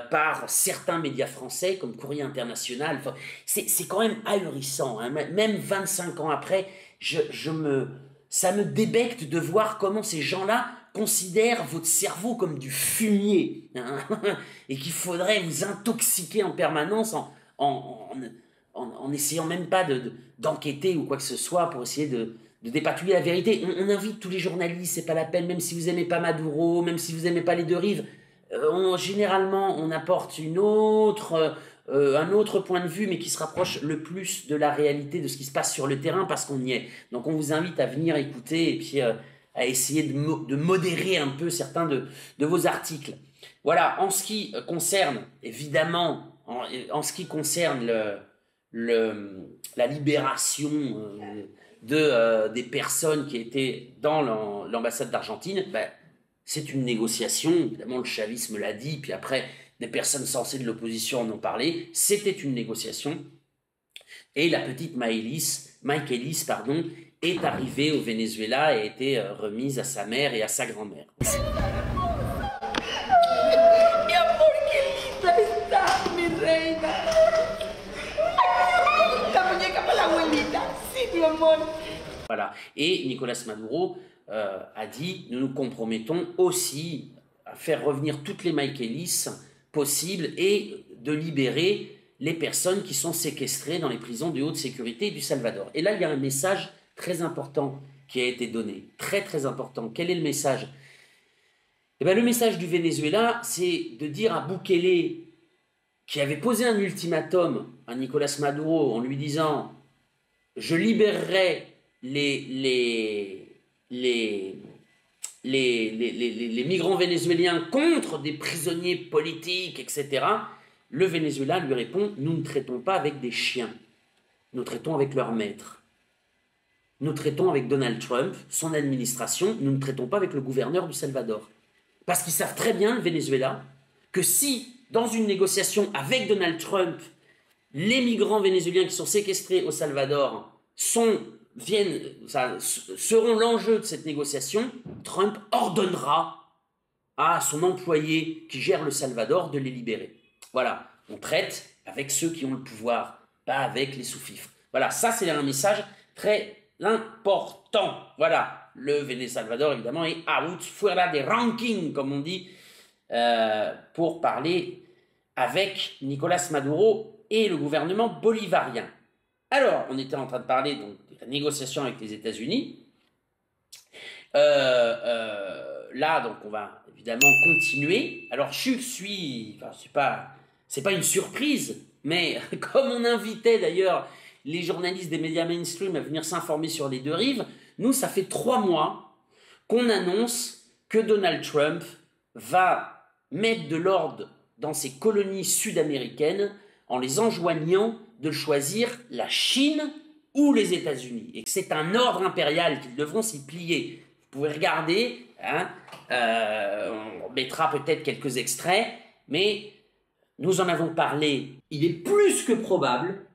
par certains médias français, comme Courrier International. Enfin, c'est quand même ahurissant, hein. Même 25 ans après, ça me débecte de voir comment ces gens-là considèrent votre cerveau comme du fumier, hein, et qu'il faudrait vous intoxiquer en permanence en essayant même pas d'enquêter ou quoi que ce soit pour essayer de dépatouiller la vérité. On invite tous les journalistes, c'est pas la peine, même si vous aimez pas Maduro, même si vous aimez pas les deux rives, généralement on apporte un autre point de vue, mais qui se rapproche le plus de la réalité, de ce qui se passe sur le terrain, parce qu'on y est. Donc on vous invite à venir écouter et puis à essayer de modérer un peu certains de vos articles. Voilà, en ce qui concerne, évidemment, en ce qui concerne la libération des personnes qui étaient dans l'ambassade d'Argentine, c'est une négociation, évidemment le chavisme l'a dit, puis après des personnes sensées de l'opposition en ont parlé, c'était une négociation, et la petite Maïkélis, est arrivée au Venezuela et a été remise à sa mère et à sa grand-mère. Voilà. Et Nicolas Maduro a dit, nous nous compromettons aussi à faire revenir toutes les Michaelis possibles et de libérer les personnes qui sont séquestrées dans les prisons de haute sécurité du Salvador. Et là, il y a un message très important qui a été donné, très très important. Quel est le message? Eh bien, le message du Venezuela, c'est de dire à Bukele, qui avait posé un ultimatum à Nicolas Maduro en lui disant « Je libérerai les migrants vénézuéliens contre des prisonniers politiques, etc. » Le Venezuela lui répond « Nous ne traitons pas avec des chiens, nous traitons avec leur maître. Nous traitons avec Donald Trump, son administration, nous ne traitons pas avec le gouverneur du Salvador. » Parce qu'ils savent très bien, le Venezuela, que si, dans une négociation avec Donald Trump, les migrants vénézuéliens qui sont séquestrés au Salvador seront l'enjeu de cette négociation, Trump ordonnera à son employé qui gère le Salvador de les libérer. Voilà, on traite avec ceux qui ont le pouvoir, pas avec les sous-fifres. Voilà, ça c'est un message très important. Voilà, le Salvador évidemment est out, fuera de ranking, comme on dit, pour parler avec Nicolas Maduro et le gouvernement bolivarien. Alors, on était en train de parler donc, de la négociation avec les États-Unis. Là, donc, on va évidemment continuer. Alors, c'est pas une surprise, mais comme on invitait d'ailleurs les journalistes des médias mainstream à venir s'informer sur les deux rives, nous, ça fait 3 mois qu'on annonce que Donald Trump va mettre de l'ordre dans ses colonies sud-américaines en les enjoignant de choisir la Chine ou les États-Unis. Et que c'est un ordre impérial qu'ils devront s'y plier. Vous pouvez regarder, hein, on mettra peut-être quelques extraits, mais nous en avons parlé. Il est plus que probable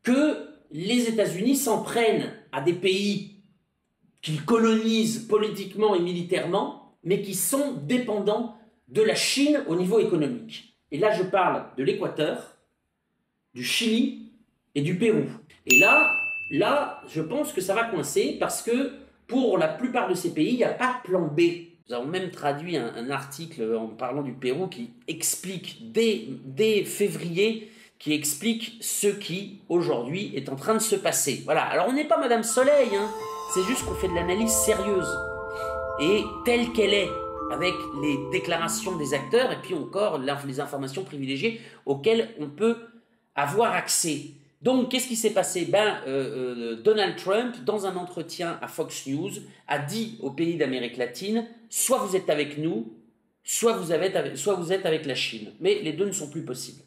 que les États-Unis s'en prennent à des pays qu'ils colonisent politiquement et militairement, mais qui sont dépendants de la Chine au niveau économique. Et là, je parle de l'Équateur, du Chili et du Pérou. Et là, je pense que ça va coincer parce que pour la plupart de ces pays, il n'y a pas de plan B. Nous avons même traduit un article en parlant du Pérou qui explique dès février, qui explique ce qui, aujourd'hui, est en train de se passer. Voilà, alors on n'est pas Madame Soleil, hein. C'est juste qu'on fait de l'analyse sérieuse et telle qu'elle est, avec les déclarations des acteurs et puis encore les informations privilégiées auxquelles on peut avoir accès. Donc, qu'est-ce qui s'est passé? Donald Trump, dans un entretien à Fox News, a dit aux pays d'Amérique latine, soit vous êtes avec nous, soit vous êtes avec la Chine. Mais les deux ne sont plus possibles.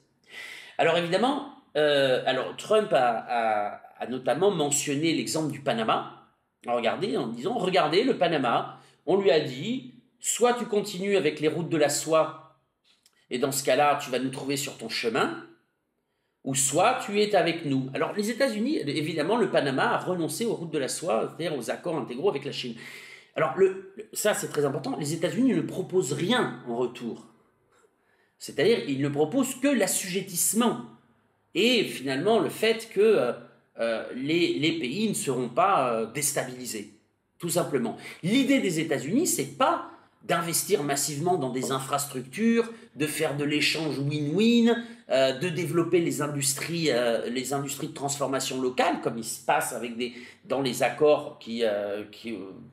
Alors évidemment, Trump a notamment mentionné l'exemple du Panama. Regardez, en disant, regardez, le Panama, on lui a dit, soit tu continues avec les routes de la soie, et dans ce cas-là, tu vas nous trouver sur ton chemin, ou soit tu es avec nous. Alors les États-Unis, évidemment, le Panama a renoncé aux routes de la soie, c'est-à-dire aux accords intégraux avec la Chine. Alors ça, c'est très important, les États-Unis ne proposent rien en retour. C'est-à-dire, ils ne proposent que l'assujettissement. Et finalement, le fait que les pays ne seront pas déstabilisés, tout simplement. L'idée des États-Unis, c'est pas d'investir massivement dans des infrastructures, de faire de l'échange win-win, de développer les industries de transformation locale, comme il se passe dans les accords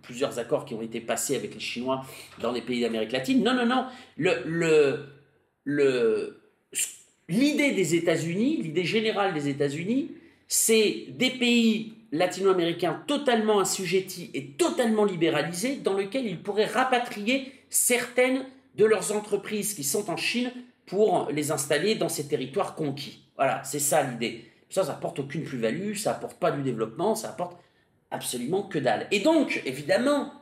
plusieurs accords qui ont été passés avec les Chinois dans les pays d'Amérique latine. Non, non, non. L'idée des États-Unis, l'idée générale des États-Unis, c'est des pays latino-américains totalement assujettis et totalement libéralisés dans lesquels ils pourraient rapatrier certaines de leurs entreprises qui sont en Chine pour les installer dans ces territoires conquis. Voilà, c'est ça l'idée. Ça n'apporte aucune plus-value, ça n'apporte pas du développement, ça apporte absolument que dalle. Et donc, évidemment,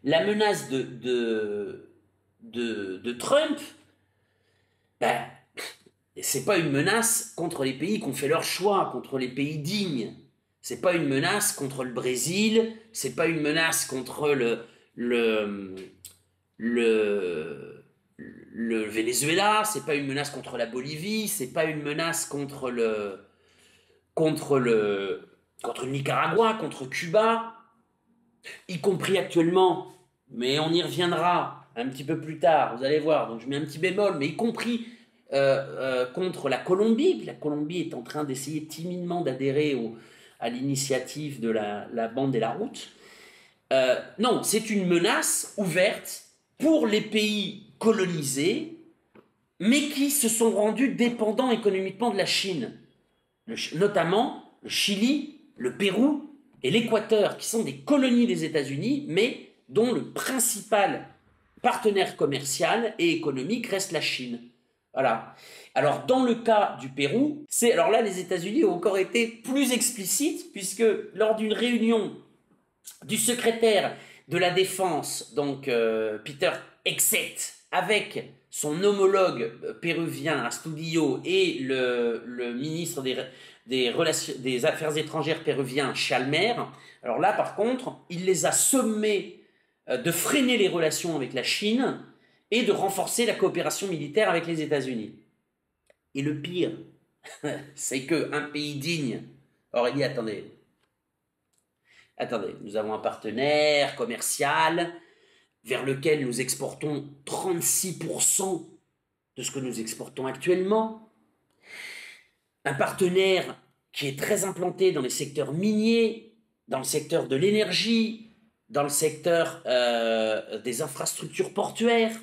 la menace de Trump, c'est pas une menace contre les pays qui ont fait leur choix, contre les pays dignes. C'est pas une menace contre le Brésil, c'est pas une menace contre le Venezuela, c'est pas une menace contre la Bolivie, c'est pas une menace contre contre le Nicaragua, contre Cuba, y compris actuellement, mais on y reviendra un petit peu plus tard, vous allez voir, donc je mets un petit bémol, mais y compris contre la Colombie. La Colombie est en train d'essayer timidement d'adhérer à l'initiative de la bande et la route. Non, c'est une menace ouverte pour les pays colonisés, mais qui se sont rendus dépendants économiquement de la Chine, notamment le Chili, le Pérou et l'Équateur, qui sont des colonies des États-Unis, mais dont le principal partenaire commercial et économique reste la Chine. Voilà. Alors, dans le cas du Pérou, alors là, les États-Unis ont encore été plus explicites, puisque lors d'une réunion du secrétaire de la Défense, donc Peter Hegseth, avec son homologue péruvien Astudillo et le ministre des Affaires étrangères péruvien Chalmer. Alors là, par contre, il les a sommés de freiner les relations avec la Chine et de renforcer la coopération militaire avec les États-Unis. Et le pire, c'est qu'un pays digne... Aurélie, attendez, nous avons un partenaire commercial vers lequel nous exportons 36% de ce que nous exportons actuellement. Un partenaire qui est très implanté dans les secteurs miniers, dans le secteur de l'énergie, dans le secteur des infrastructures portuaires.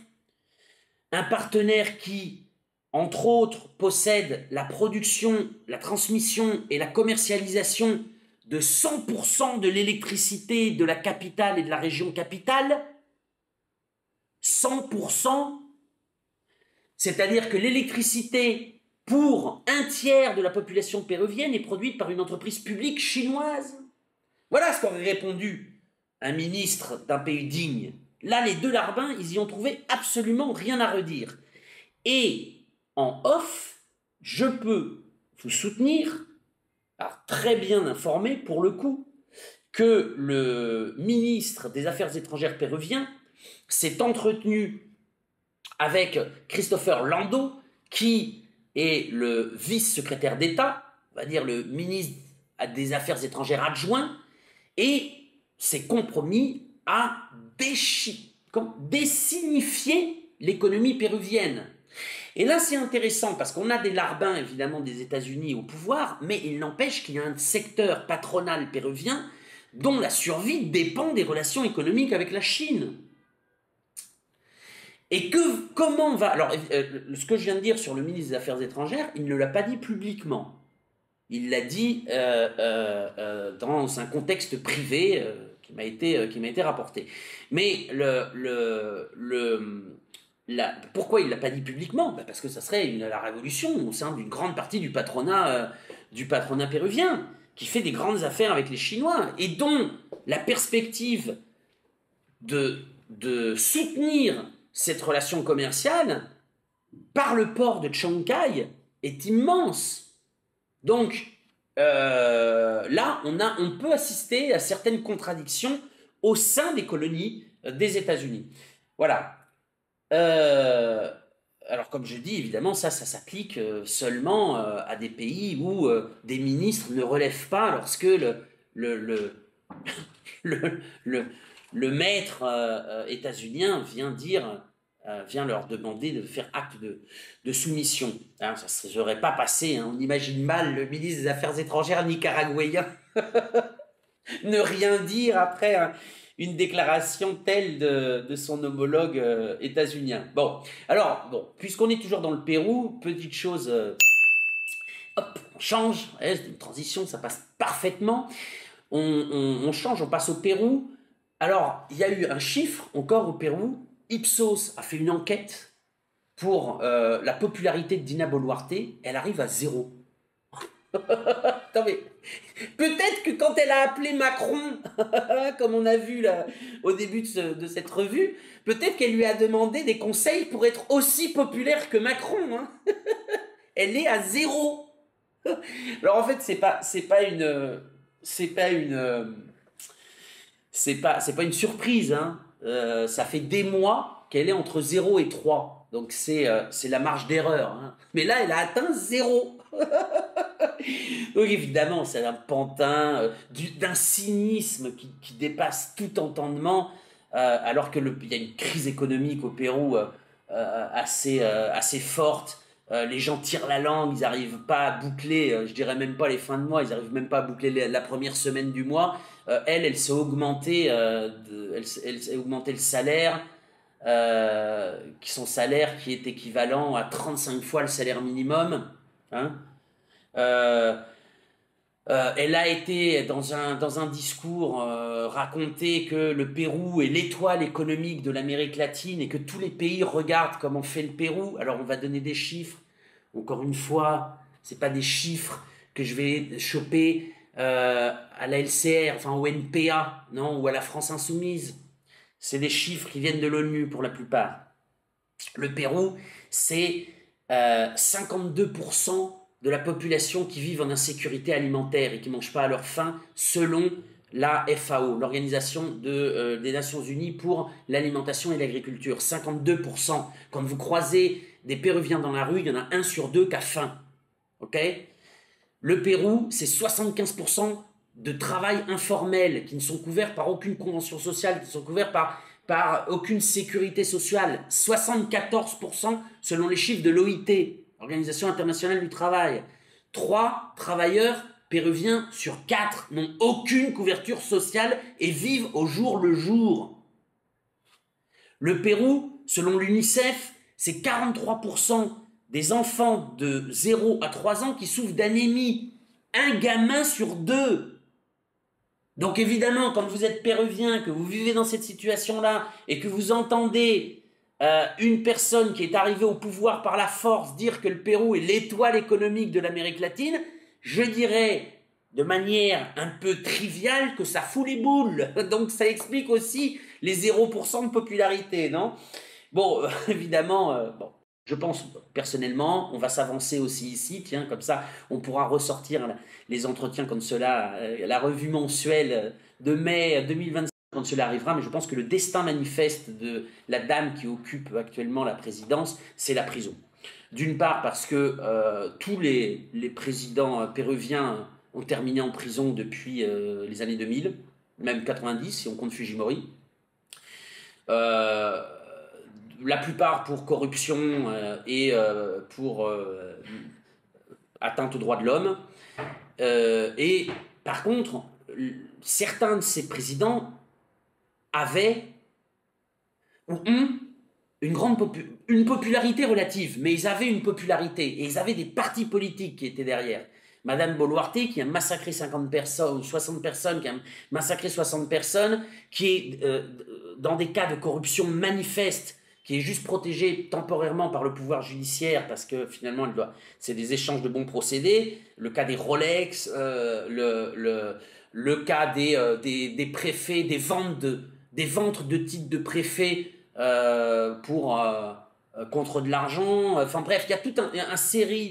Un partenaire qui, entre autres, possède la production, la transmission et la commercialisation de 100% de l'électricité de la capitale et de la région capitale. 100%, c'est-à-dire que l'électricité pour un tiers de la population péruvienne est produite par une entreprise publique chinoise. Voilà ce qu'aurait répondu un ministre d'un pays digne. Là, les deux larbins, ils y ont trouvé absolument rien à redire. Et en off, je peux vous soutenir, alors très bien informé pour le coup, que le ministre des Affaires étrangères péruvien s'est entretenu avec Christopher Lando, qui est le vice-secrétaire d'État, on va dire le ministre des Affaires étrangères adjoint, et s'est compromis à désignifier l'économie péruvienne. Et là, c'est intéressant parce qu'on a des larbins, évidemment, des États-Unis au pouvoir, mais il n'empêche qu'il y a un secteur patronal péruvien dont la survie dépend des relations économiques avec la Chine. Et comment va... Alors, ce que je viens de dire sur le ministre des Affaires étrangères, il ne l'a pas dit publiquement. Il l'a dit dans un contexte privé qui m'a été rapporté. Mais pourquoi il ne l'a pas dit publiquement? Parce que ça serait la révolution au sein d'une grande partie du patronat péruvien, qui fait des grandes affaires avec les Chinois, et dont la perspective de soutenir cette relation commerciale par le port de Chancay est immense. Donc là, on peut assister à certaines contradictions au sein des colonies des États-Unis. Voilà. Alors, comme je dis, évidemment, ça s'applique seulement à des pays où des ministres ne relèvent pas lorsque le maître états-unien vient leur demander de faire acte de soumission. Hein, ça ne serait pas passé. Hein. On imagine mal le ministre des Affaires étrangères nicaraguayen ne rien dire après une déclaration telle de son homologue états-unien. Bon, alors, puisqu'on est toujours dans le Pérou, petite chose... hop, on change. C'est une transition, ça passe parfaitement. On change, on passe au Pérou. Alors, il y a eu un chiffre encore au Pérou. Ipsos a fait une enquête pour la popularité de Dina Boluarte. Elle arrive à 0. Attends, mais peut-être que quand elle a appelé Macron, comme on a vu là, au début de cette revue, peut-être qu'elle lui a demandé des conseils pour être aussi populaire que Macron. Hein. Elle est à 0. Alors en fait, c'est pas une surprise. Hein. Ça fait des mois qu'elle est entre 0 et 3. Donc c'est la marge d'erreur. Hein. Mais là, elle a atteint 0. Donc évidemment, c'est un pantin d'un cynisme qui dépasse tout entendement, alors qu'il y a une crise économique au Pérou assez forte. Les gens tirent la langue, ils n'arrivent pas à boucler, je dirais même pas les fins de mois, ils n'arrivent même pas à boucler la première semaine du mois. Elle s'est augmentée, elle s'est augmenté le salaire, son salaire qui est équivalent à 35 fois le salaire minimum. Hein. Euh, Elle a été dans un discours raconté que le Pérou est l'étoile économique de l'Amérique latine et que tous les pays regardent comment fait le Pérou. Alors on va donner des chiffres. Encore une fois, c'est pas des chiffres que je vais choper à la LCR, enfin au NPA, non, ou à la France Insoumise. C'est des chiffres qui viennent de l'ONU pour la plupart. Le Pérou, c'est 52% de la population qui vit en insécurité alimentaire et qui ne mangent pas à leur faim, selon la FAO, l'Organisation des Nations Unies pour l'alimentation et l'agriculture. 52%. Quand vous croisez des Péruviens dans la rue, il y en a 1 sur 2 qui a faim. Okay. Le Pérou, c'est 75% de travail informel qui ne sont couverts par aucune convention sociale, qui ne sont couverts par aucune sécurité sociale. 74% selon les chiffres de l'OIT, Organisation internationale du travail. 3 travailleurs péruviens sur 4 n'ont aucune couverture sociale et vivent au jour le jour. Le Pérou, selon l'UNICEF, c'est 43% des enfants de 0 à 3 ans qui souffrent d'anémie. Un gamin sur 2. Donc évidemment, quand vous êtes péruvien, que vous vivez dans cette situation-là et que vous entendez une personne qui est arrivée au pouvoir par la force dire que le Pérou est l'étoile économique de l'Amérique latine, je dirais de manière un peu triviale que ça fout les boules. Donc ça explique aussi les 0% de popularité, non? Bon, évidemment, bon, je pense personnellement, on va s'avancer aussi ici, tiens, comme ça, on pourra ressortir les entretiens comme cela, la revue mensuelle de mai 2025 quand cela arrivera, mais je pense que le destin manifeste de la dame qui occupe actuellement la présidence, c'est la prison. D'une part parce que tous les présidents péruviens ont terminé en prison depuis les années 2000, même 90 si on compte Fujimori. La plupart pour corruption et pour atteinte aux droits de l'homme. Et par contre, certains de ces présidents avaient ou ont une popularité relative, mais ils avaient une popularité et ils avaient des partis politiques qui étaient derrière. Madame Boluarte qui a massacré 50 personnes ou 60 personnes, qui a massacré 60 personnes, qui est dans des cas de corruption manifeste, qui est juste protégée temporairement par le pouvoir judiciaire parce que finalement c'est des échanges de bons procédés. Le cas des Rolex, le cas des préfets, des ventes de titres de préfets contre de l'argent. Enfin bref, il y a toute une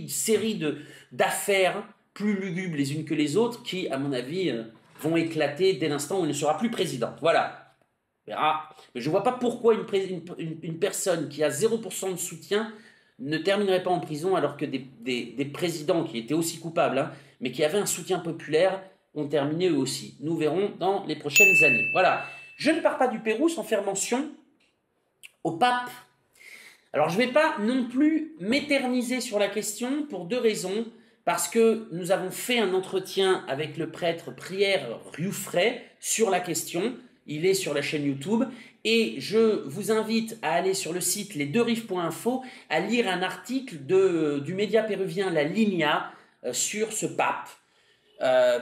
série d'affaires plus lugubres les unes que les autres qui, à mon avis, vont éclater dès l'instant où il ne sera plus président. Voilà. On verra. Mais je ne vois pas pourquoi une personne qui a 0% de soutien ne terminerait pas en prison alors que des présidents qui étaient aussi coupables, hein, mais qui avaient un soutien populaire, ont terminé eux aussi. Nous verrons dans les prochaines années. Voilà. Je ne pars pas du Pérou sans faire mention au pape. Alors je ne vais pas non plus m'éterniser sur la question pour 2 raisons. Parce que nous avons fait un entretien avec le prêtre Prière Riufray sur la question. Il est sur la chaîne YouTube. Et je vous invite à aller sur le site lesdeurives.info à lire un article du média péruvien La Línea sur ce pape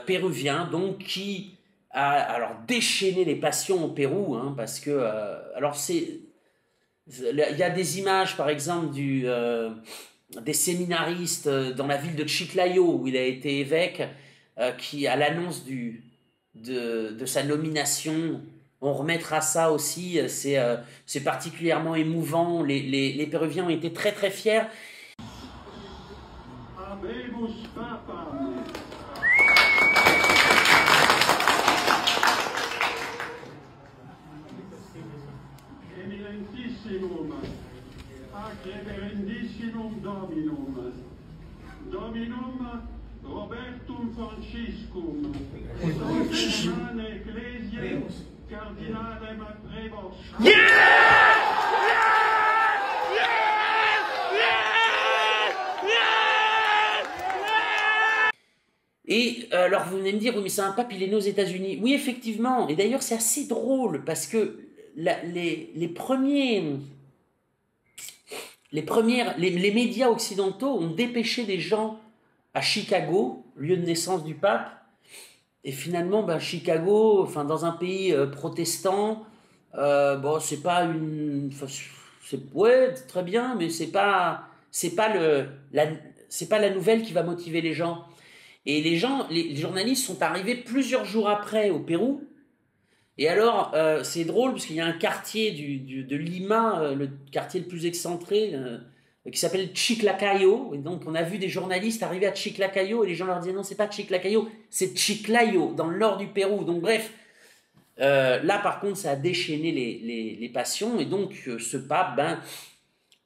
péruvien, donc qui a alors déchaîné les passions au Pérou, hein, parce que alors il y a des images par exemple des séminaristes dans la ville de Chiclayo où il a été évêque, qui à l'annonce de sa nomination, on remettra ça aussi, c'est particulièrement émouvant. Les Péruviens ont été très très fiers. Dominum Robertum Franciscum, Ecclesiae, Cardinalem Rebos. Et alors vous venez me dire, oui mais c'est un pape, il est né aux États-Unis. Oui effectivement, et d'ailleurs c'est assez drôle parce que les médias occidentaux ont dépêché des gens à Chicago, lieu de naissance du pape, et finalement ben, Chicago, enfin dans un pays protestant, bon c'est pas une... ouais très bien, mais c'est pas la nouvelle qui va motiver les gens. Et les journalistes sont arrivés plusieurs jours après au Pérou. Et alors, c'est drôle parce qu'il y a un quartier de Lima, le quartier le plus excentré, qui s'appelle Chiclacayo. Et donc, on a vu des journalistes arriver à Chiclacayo et les gens leur disaient non, c'est pas Chiclacayo, c'est Chiclayo, dans le nord du Pérou. Donc, bref, là, par contre, ça a déchaîné les passions. Et donc, ce pape, ben,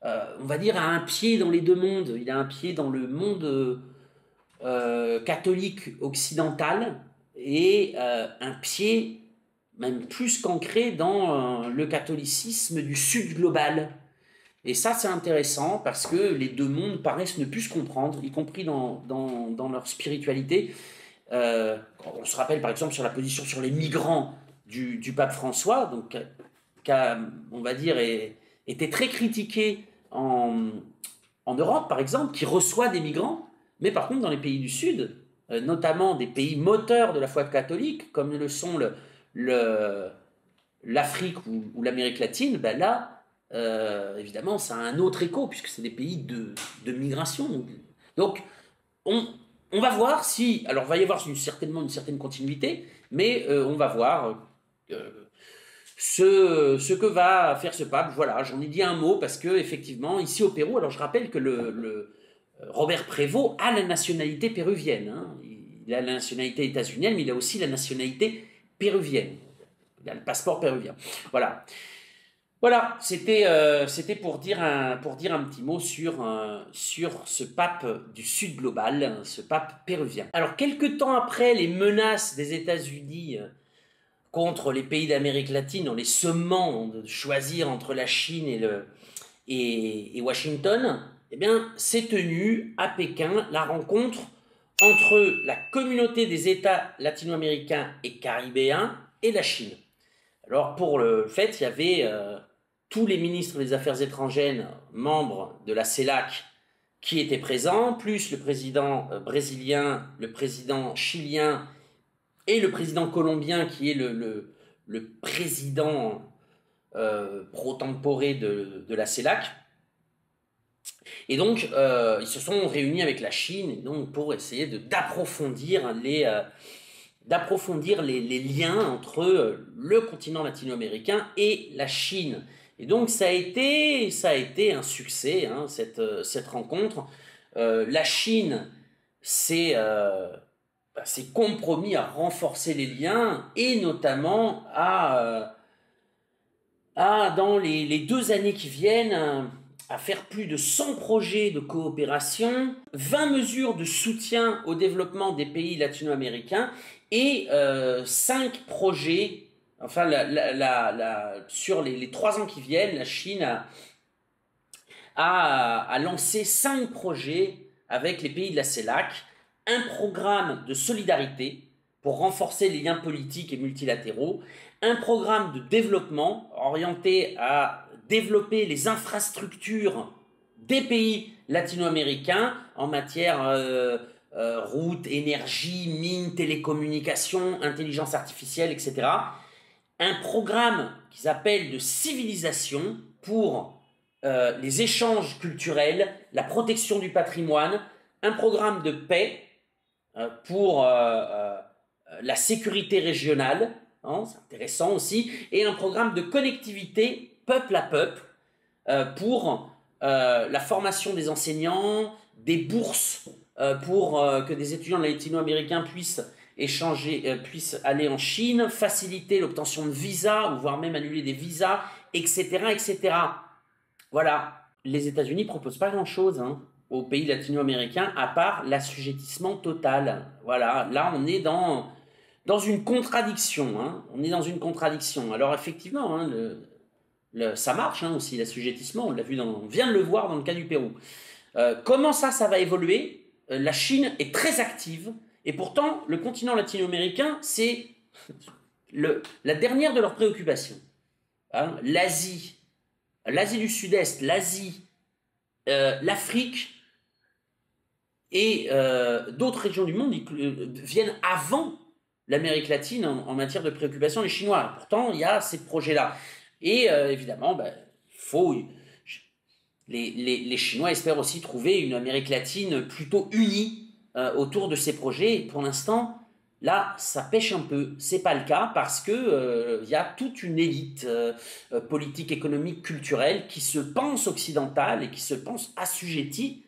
on va dire, a un pied dans les deux mondes. Il a un pied dans le monde catholique occidental et un pied même plus qu'ancré dans le catholicisme du sud global. Et ça c'est intéressant parce que les deux mondes paraissent ne plus se comprendre, y compris dans leur spiritualité. On se rappelle par exemple sur la position sur les migrants du pape François, donc, qui a, on va dire, été très critiqué en Europe par exemple, qui reçoit des migrants. Mais par contre, dans les pays du Sud, notamment des pays moteurs de la foi catholique, comme le sont l'Afrique ou l'Amérique latine, ben là, évidemment, ça a un autre écho, puisque c'est des pays de migration. Donc, on va voir si... Alors, il va y avoir certainement une certaine continuité, mais on va voir ce que va faire ce pape. Voilà, j'en ai dit un mot, parce que effectivement, ici au Pérou, alors je rappelle que Robert Prévost a la nationalité péruvienne. Hein. Il a la nationalité états-unienne, mais il a aussi la nationalité péruvienne. Il a le passeport péruvien. Voilà. Voilà, c'était pour dire un petit mot sur ce pape du Sud global, ce pape péruvien. Alors, quelques temps après les menaces des États-Unis contre les pays d'Amérique latine, en les sommant de choisir entre la Chine et Washington, eh bien, s'est tenue à Pékin la rencontre entre la communauté des États latino-américains et caribéens et la Chine. Alors, pour le fait, il y avait tous les ministres des Affaires étrangères, membres de la CELAC, qui étaient présents, plus le président brésilien, le président chilien et le président colombien, qui est le président pro-tempore de la CELAC. Et donc, ils se sont réunis avec la Chine donc, pour essayer d'approfondir les liens entre le continent latino-américain et la Chine. Et donc, ça a été un succès, hein, cette rencontre. La Chine s'est compromis à renforcer les liens et notamment dans les 2 années qui viennent, à faire plus de 100 projets de coopération, 20 mesures de soutien au développement des pays latino-américains et 5 projets, enfin sur les 3 ans qui viennent, la Chine a lancé 5 projets avec les pays de la CELAC, un programme de solidarité pour renforcer les liens politiques et multilatéraux, un programme de développement orienté à développer les infrastructures des pays latino-américains en matière routes, énergie, mines, télécommunications, intelligence artificielle, etc. Un programme qu'ils appellent de civilisation pour les échanges culturels, la protection du patrimoine, un programme de paix pour la sécurité régionale, hein, c'est intéressant aussi, et un programme de connectivité peuple à peuple pour la formation des enseignants, des bourses pour que des étudiants latino-américains puissent aller en Chine, faciliter l'obtention de visas, ou voire même annuler des visas, etc., etc. Voilà, les États-Unis ne proposent pas grand-chose, hein. aux pays latino-américains, à part l'assujettissement total. Voilà, là on est dans une contradiction. Hein. On est dans une contradiction. Alors effectivement, hein, ça marche hein, aussi, l'assujettissement, on vient de le voir dans le cas du Pérou. Comment ça va évoluer? La Chine est très active, et pourtant, le continent latino-américain, c'est la dernière de leurs préoccupations. Hein, l'Asie du Sud-Est, l'Asie, l'Afrique et d'autres régions du monde viennent avant l'Amérique latine en matière de préoccupation des Chinois. Pourtant, il y a ces projets-là. Et évidemment, les Chinois espèrent aussi trouver une Amérique latine plutôt unie autour de ces projets. Et pour l'instant, là, ça pêche un peu. C'est pas le cas parce que y a toute une élite politique, économique, culturelle qui se pense occidentale et qui se pense assujettie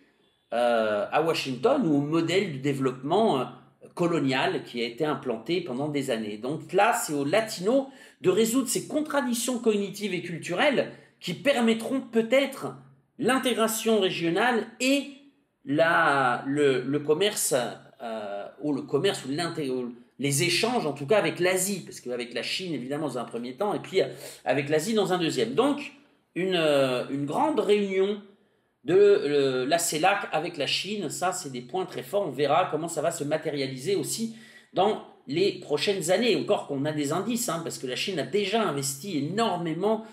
à Washington ou au modèle de développement colonial qui a été implanté pendant des années. Donc là, c'est aux latinos de résoudre ces contradictions cognitives et culturelles qui permettront peut-être l'intégration régionale et le commerce ou les échanges en tout cas avec l'Asie, parce qu'avec la Chine évidemment dans un premier temps et puis avec l'Asie dans un deuxième. Donc une grande réunion de la CELAC avec la Chine, ça c'est des points très forts, on verra comment ça va se matérialiser aussi dans les prochaines années, encore qu'on a des indices, hein, parce que la Chine a déjà investi énormément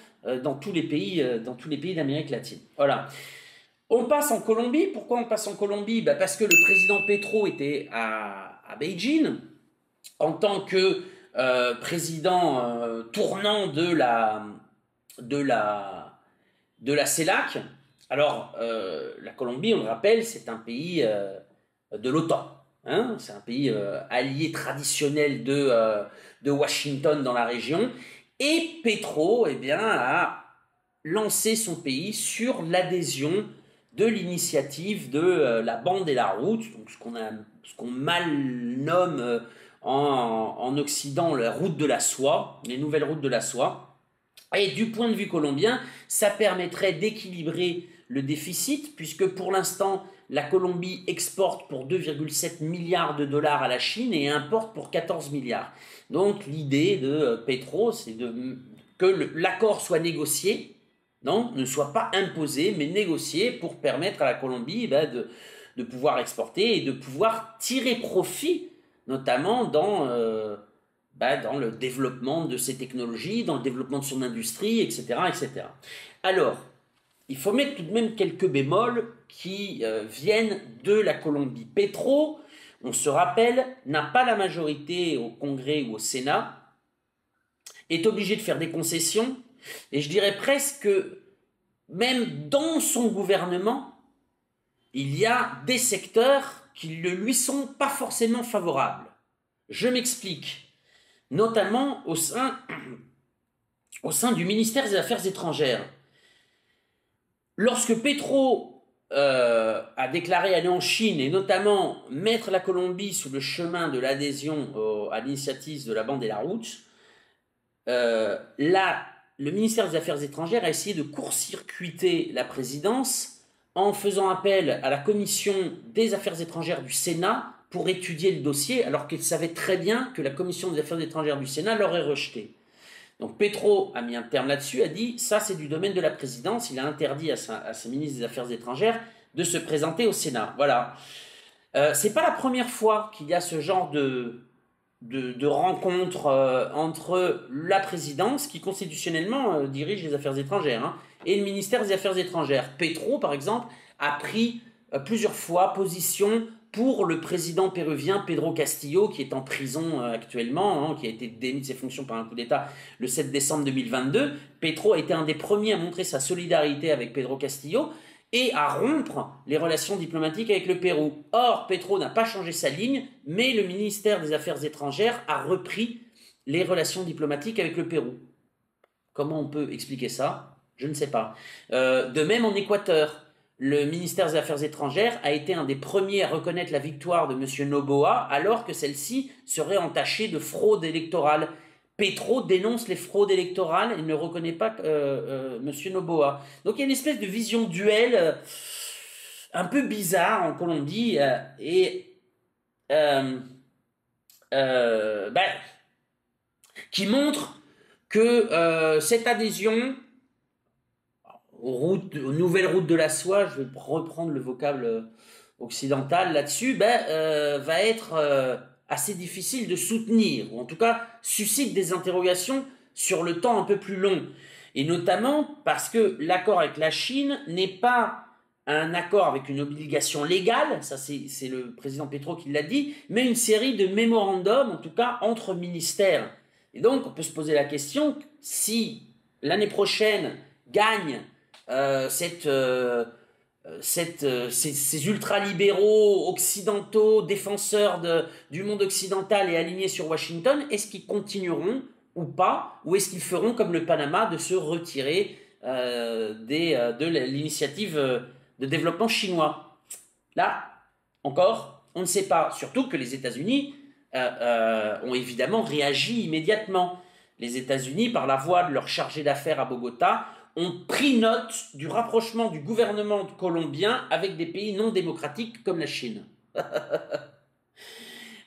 dans tous les pays d'Amérique latine. Voilà. On passe en Colombie. Pourquoi on passe en Colombie? Parce que le président Petro était à Beijing en tant que président tournant de la CELAC. Alors, la Colombie, on le rappelle, c'est un pays de l'OTAN. Hein, c'est un pays allié traditionnel de Washington dans la région. Et Petro a lancé son pays sur l'adhésion de l'initiative de la bande et la route, donc ce qu'on mal nomme en Occident la route de la soie, les nouvelles routes de la soie. Et du point de vue colombien, ça permettrait d'équilibrer le déficit, puisque pour l'instant, la Colombie exporte pour 2,7 milliards de dollars à la Chine et importe pour 14 milliards. Donc l'idée de Petro, c'est que l'accord soit négocié, ne soit pas imposé, mais négocié pour permettre à la Colombie de pouvoir exporter et de pouvoir tirer profit, notamment dans le développement de ses technologies, dans le développement de son industrie, etc. etc. Alors, il faut mettre tout de même quelques bémols qui viennent de la Colombie. Petro, on se rappelle, n'a pas la majorité au Congrès ou au Sénat, est obligé de faire des concessions, et je dirais presque que même dans son gouvernement, il y a des secteurs qui ne lui sont pas forcément favorables. Je m'explique. Notamment au sein du ministère des Affaires étrangères. Lorsque Petro a déclaré aller en Chine et notamment mettre la Colombie sur le chemin de l'adhésion à l'initiative de la bande et la route, le ministère des Affaires étrangères a essayé de court-circuiter la présidence en faisant appel à la commission des Affaires étrangères du Sénat pour étudier le dossier, alors qu'il savait très bien que la commission des Affaires étrangères du Sénat l'aurait rejeté. Donc Petro a mis un terme là-dessus, a dit ça c'est du domaine de la présidence, il a interdit à ses ministres des Affaires étrangères de se présenter au Sénat. Voilà. C'est pas la première fois qu'il y a ce genre de rencontre entre la présidence, qui constitutionnellement dirige les affaires étrangères, et le ministère des Affaires étrangères. Petro, par exemple, a pris plusieurs fois position pour le président péruvien Pedro Castillo, qui est en prison actuellement, qui a été démis de ses fonctions par un coup d'État le 7 décembre 2022. Petro a été un des premiers à montrer sa solidarité avec Pedro Castillo et à rompre les relations diplomatiques avec le Pérou. Or, Petro n'a pas changé sa ligne, mais le ministère des Affaires étrangères a repris les relations diplomatiques avec le Pérou. Comment on peut expliquer ça? Je ne sais pas. De même en Équateur, le ministère des Affaires étrangères a été un des premiers à reconnaître la victoire de M. Noboa, alors que celle-ci serait entachée de fraude électorale. Petro dénonce les fraudes électorales et ne reconnaît pas M. Noboa. Donc il y a une espèce de vision duelle un peu bizarre en Colombie euh, ben, qui montre que cette adhésion aux nouvelles routes de la soie, je vais reprendre le vocable occidental là-dessus, va être assez difficile de soutenir, ou en tout cas suscite des interrogations sur le temps un peu plus long. Et notamment parce que l'accord avec la Chine n'est pas un accord avec une obligation légale, ça c'est le président Petro qui l'a dit, mais une série de mémorandums, en tout cas entre ministères. Et donc on peut se poser la question, si l'année prochaine gagne ces ultralibéraux occidentaux, défenseurs du monde occidental et alignés sur Washington, est-ce qu'ils continueront ou pas, ou est-ce qu'ils feront comme le Panama de se retirer de l'initiative de développement chinois? Là, encore, on ne sait pas, surtout que les États-Unis ont évidemment réagi immédiatement. Les États-Unis, par la voix de leur chargé d'affaires à Bogota, ont pris note du rapprochement du gouvernement colombien avec des pays non démocratiques comme la Chine.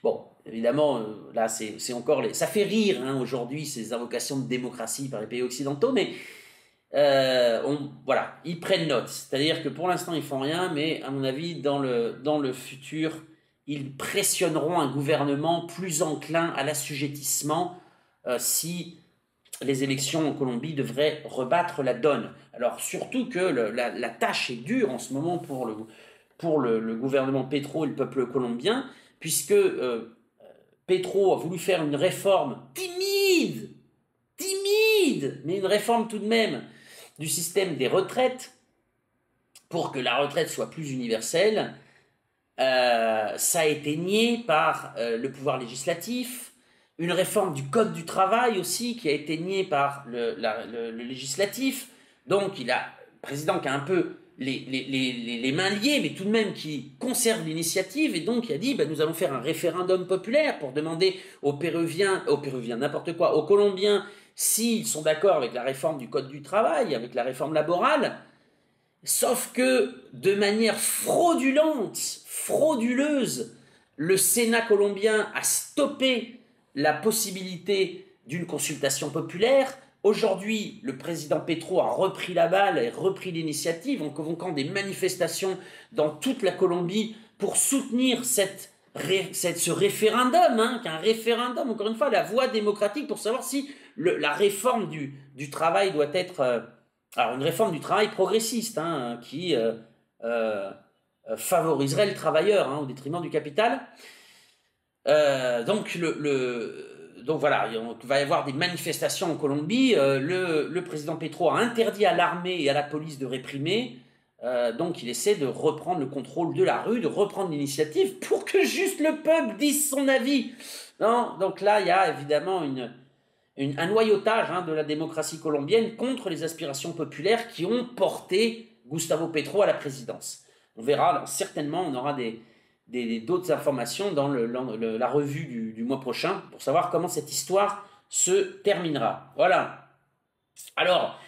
Bon, évidemment, là, c'est encore ça fait rire aujourd'hui ces invocations de démocratie par les pays occidentaux, mais voilà, ils prennent note. C'est-à-dire que pour l'instant, ils font rien, mais à mon avis, dans le futur, ils pressionneront un gouvernement plus enclin à l'assujettissement si les élections en Colombie devraient rebattre la donne. Alors surtout que la tâche est dure en ce moment pour le gouvernement Petro et le peuple colombien, puisque Petro a voulu faire une réforme timide, mais une réforme tout de même du système des retraites, pour que la retraite soit plus universelle. Ça a été nié par le pouvoir législatif. Une réforme du code du travail aussi qui a été niée par le législatif. Donc il a le président qui a un peu les mains liées, mais tout de même qui conserve l'initiative, et donc il a dit nous allons faire un référendum populaire pour demander aux Péruviens n'importe quoi, aux Colombiens, s'ils sont d'accord avec la réforme du code du travail, avec la réforme laborale. Sauf que de manière frauduleuse, le Sénat colombien a stoppé la possibilité d'une consultation populaire. Aujourd'hui, le président Petro a repris la balle et repris l'initiative en convoquant des manifestations dans toute la Colombie pour soutenir ce référendum, qu'un référendum, encore une fois, la voie démocratique pour savoir si la réforme du travail doit être... alors, une réforme du travail progressiste, qui favoriserait le travailleur au détriment du capital. Donc voilà, il va y avoir des manifestations en Colombie. Le président Petro a interdit à l'armée et à la police de réprimer. Donc il essaie de reprendre le contrôle de la rue, de reprendre l'initiative pour que juste le peuple dise son avis. Non, donc là, il y a évidemment un noyautage de la démocratie colombienne contre les aspirations populaires qui ont porté Gustavo Petro à la présidence. On verra, alors, certainement, on aura d'autres informations dans la revue du mois prochain pour savoir comment cette histoire se terminera. Voilà. Alors,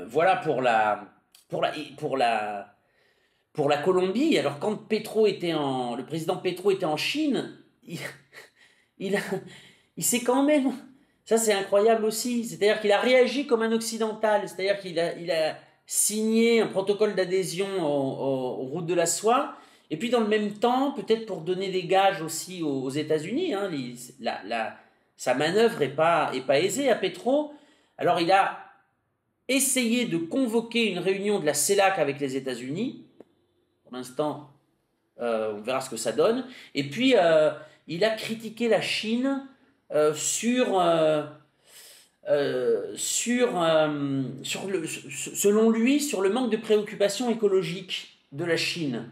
voilà pour la Colombie. Alors, quand le président Petro était en Chine, il s'est quand même... Ça, c'est incroyable aussi. C'est-à-dire qu'il a réagi comme un occidental. C'est-à-dire qu'il a signé un protocole d'adhésion aux routes de la soie, et puis dans le même temps, peut-être pour donner des gages aussi aux États-Unis, sa manœuvre n'est pas aisée à Petro. Alors il a essayé de convoquer une réunion de la CELAC avec les États-Unis. Pour l'instant, on verra ce que ça donne. Et puis, il a critiqué la Chine selon lui, sur le manque de préoccupation écologique de la Chine.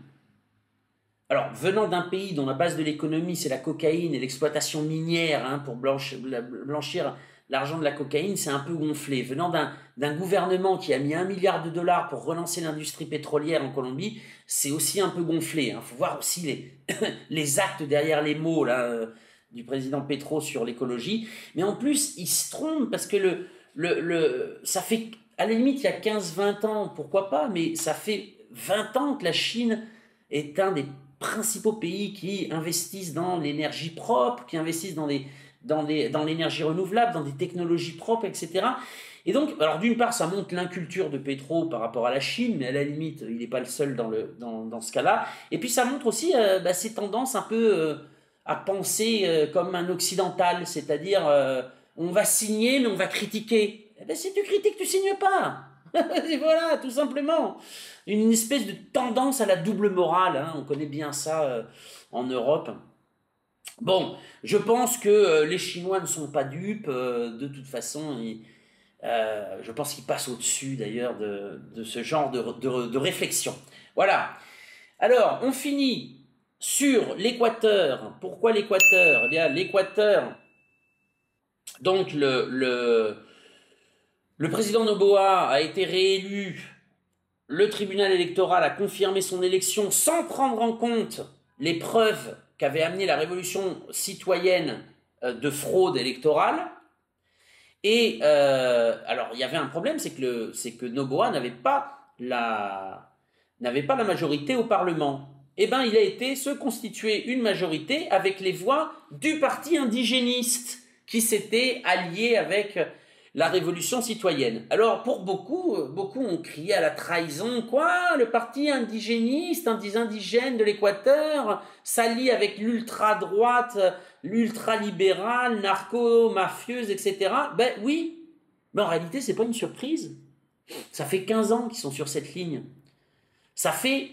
Alors, venant d'un pays dont la base de l'économie, c'est la cocaïne et l'exploitation minière pour blanchir l'argent de la cocaïne, c'est un peu gonflé. Venant d'un gouvernement qui a mis $1 milliard pour relancer l'industrie pétrolière en Colombie, c'est aussi un peu gonflé. Il faut voir aussi les actes derrière les mots du président Petro sur l'écologie. Mais en plus, il se trompe parce que ça fait à la limite, il y a 15-20 ans, pourquoi pas, mais ça fait 20 ans que la Chine est un des principaux pays qui investissent dans l'énergie propre, qui investissent dans l'énergie renouvelable, dans des technologies propres, etc. Et donc, alors d'une part, ça montre l'inculture de Petro par rapport à la Chine, mais à la limite, il n'est pas le seul dans ce cas-là. Et puis ça montre aussi ces tendances un peu à penser comme un occidental, c'est-à-dire on va signer, mais on va critiquer. Eh ben, si tu critiques, tu signes pas. Et voilà, tout simplement. Une espèce de tendance à la double morale, hein. On connaît bien ça en Europe. Bon, je pense que les Chinois ne sont pas dupes. De toute façon, je pense qu'ils passent au-dessus d'ailleurs de ce genre de réflexion. Voilà. Alors, on finit sur l'Équateur. Pourquoi l'Équateur? Eh bien, l'Équateur, donc le président Noboa a été réélu. Le tribunal électoral a confirmé son élection sans prendre en compte les preuves qu'avait amené la révolution citoyenne de fraude électorale. Et alors, il y avait un problème, c'est que Noboa n'avait pas la majorité au Parlement. Eh bien, il a été se constituer une majorité avec les voix du parti indigéniste qui s'était allié avec la révolution citoyenne. Alors, pour beaucoup ont crié à la trahison. Quoi? Le parti indigéniste, des indigènes de l'Équateur, s'allie avec l'ultra-droite, l'ultra-libérale, narco-mafieuse, etc. Ben oui, mais en réalité, c'est pas une surprise. Ça fait 15 ans qu'ils sont sur cette ligne. Ça fait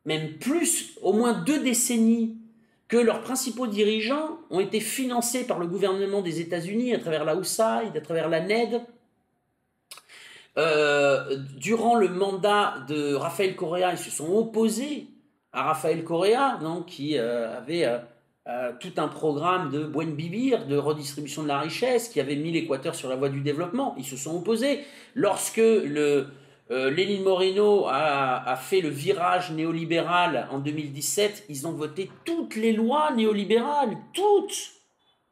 même plus, au moins 2 décennies, que leurs principaux dirigeants ont été financés par le gouvernement des États-Unis à travers la USAID, à travers la NED. Durant le mandat de Rafael Correa, ils se sont opposés à Rafael Correa, donc, qui avait tout un programme de buen vivir, de redistribution de la richesse, qui avait mis l'Équateur sur la voie du développement. Ils se sont opposés. Lorsque Lénine Moreno a fait le virage néolibéral en 2017, ils ont voté toutes les lois néolibérales, toutes.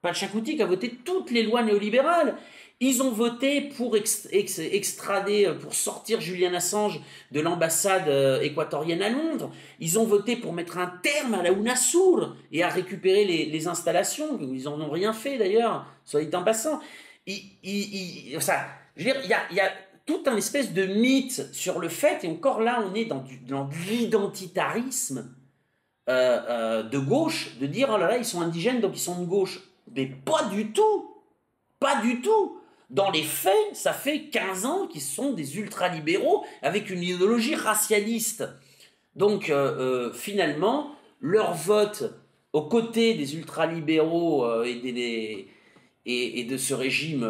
Pachacoutic a voté toutes les lois néolibérales. Ils ont voté pour extrader, pour sortir Julian Assange de l'ambassade équatorienne à Londres. Ils ont voté pour mettre un terme à la UNASUR et à récupérer les installations. Ils n'en ont rien fait d'ailleurs, soit dit en passant. Je veux dire, il y a tout un espèce de mythe sur le fait, et encore là, on est dans l'identitarisme de gauche, de dire, oh là là, ils sont indigènes, donc ils sont de gauche. Mais pas du tout. Pas du tout. Dans les faits, ça fait 15 ans qu'ils sont des ultralibéraux avec une idéologie racialiste. Donc, finalement, leur vote aux côtés des ultralibéraux et de ce régime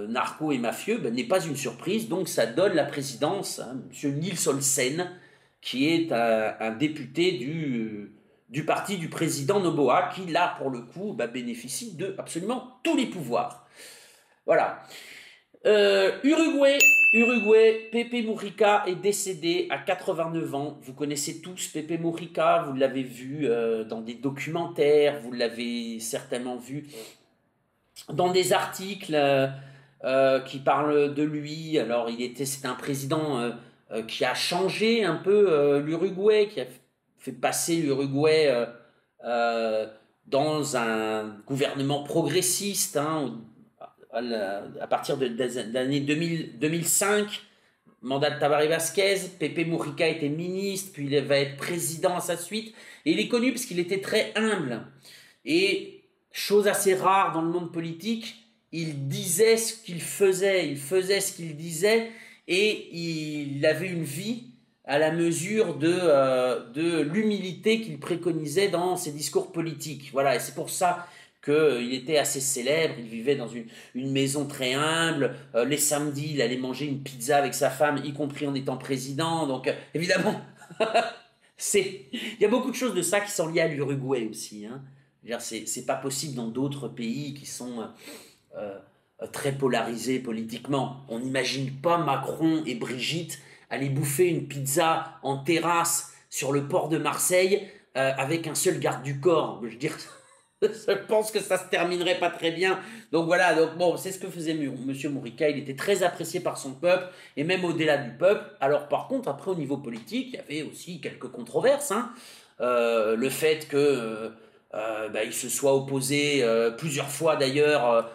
narco et mafieux n'est pas une surprise. Donc, ça donne la présidence à M. Nils Olsen, qui est un député du parti du président Noboa, qui, là, pour le coup, bénéficie de absolument tous les pouvoirs. Voilà. Uruguay, Pepe Mujica est décédé à 89 ans. Vous connaissez tous Pepe Mujica, vous l'avez vu dans des documentaires, vous l'avez certainement vu dans des articles qui parlent de lui. Alors, c'était un président qui a changé un peu l'Uruguay, qui a fait passer l'Uruguay dans un gouvernement progressiste, hein, à partir de l'année 2005, mandat de Tabaré Vázquez. Pepe Mujica était ministre, puis il va être président à sa suite. Et il est connu parce qu'il était très humble. Et, chose assez rare dans le monde politique, il disait ce qu'il faisait, il faisait ce qu'il disait, et il avait une vie à la mesure de l'humilité qu'il préconisait dans ses discours politiques. Voilà, et c'est pour ça qu'il était assez célèbre. Il vivait dans une maison très humble. Les samedis, il allait manger une pizza avec sa femme, y compris en étant président. Donc, évidemment, il y a beaucoup de choses de ça qui sont liées à l'Uruguay aussi. Hein. C'est pas possible dans d'autres pays qui sont très polarisés politiquement. On n'imagine pas Macron et Brigitte aller bouffer une pizza en terrasse sur le port de Marseille avec un seul garde du corps. Je veux dire... Je pense que ça se terminerait pas très bien. Donc voilà, donc bon, c'est ce que faisait Monsieur Mourika. Il était très apprécié par son peuple et même au-delà du peuple. Alors par contre, après au niveau politique, il y avait aussi quelques controverses. Hein. Le fait que il se soit opposé plusieurs fois d'ailleurs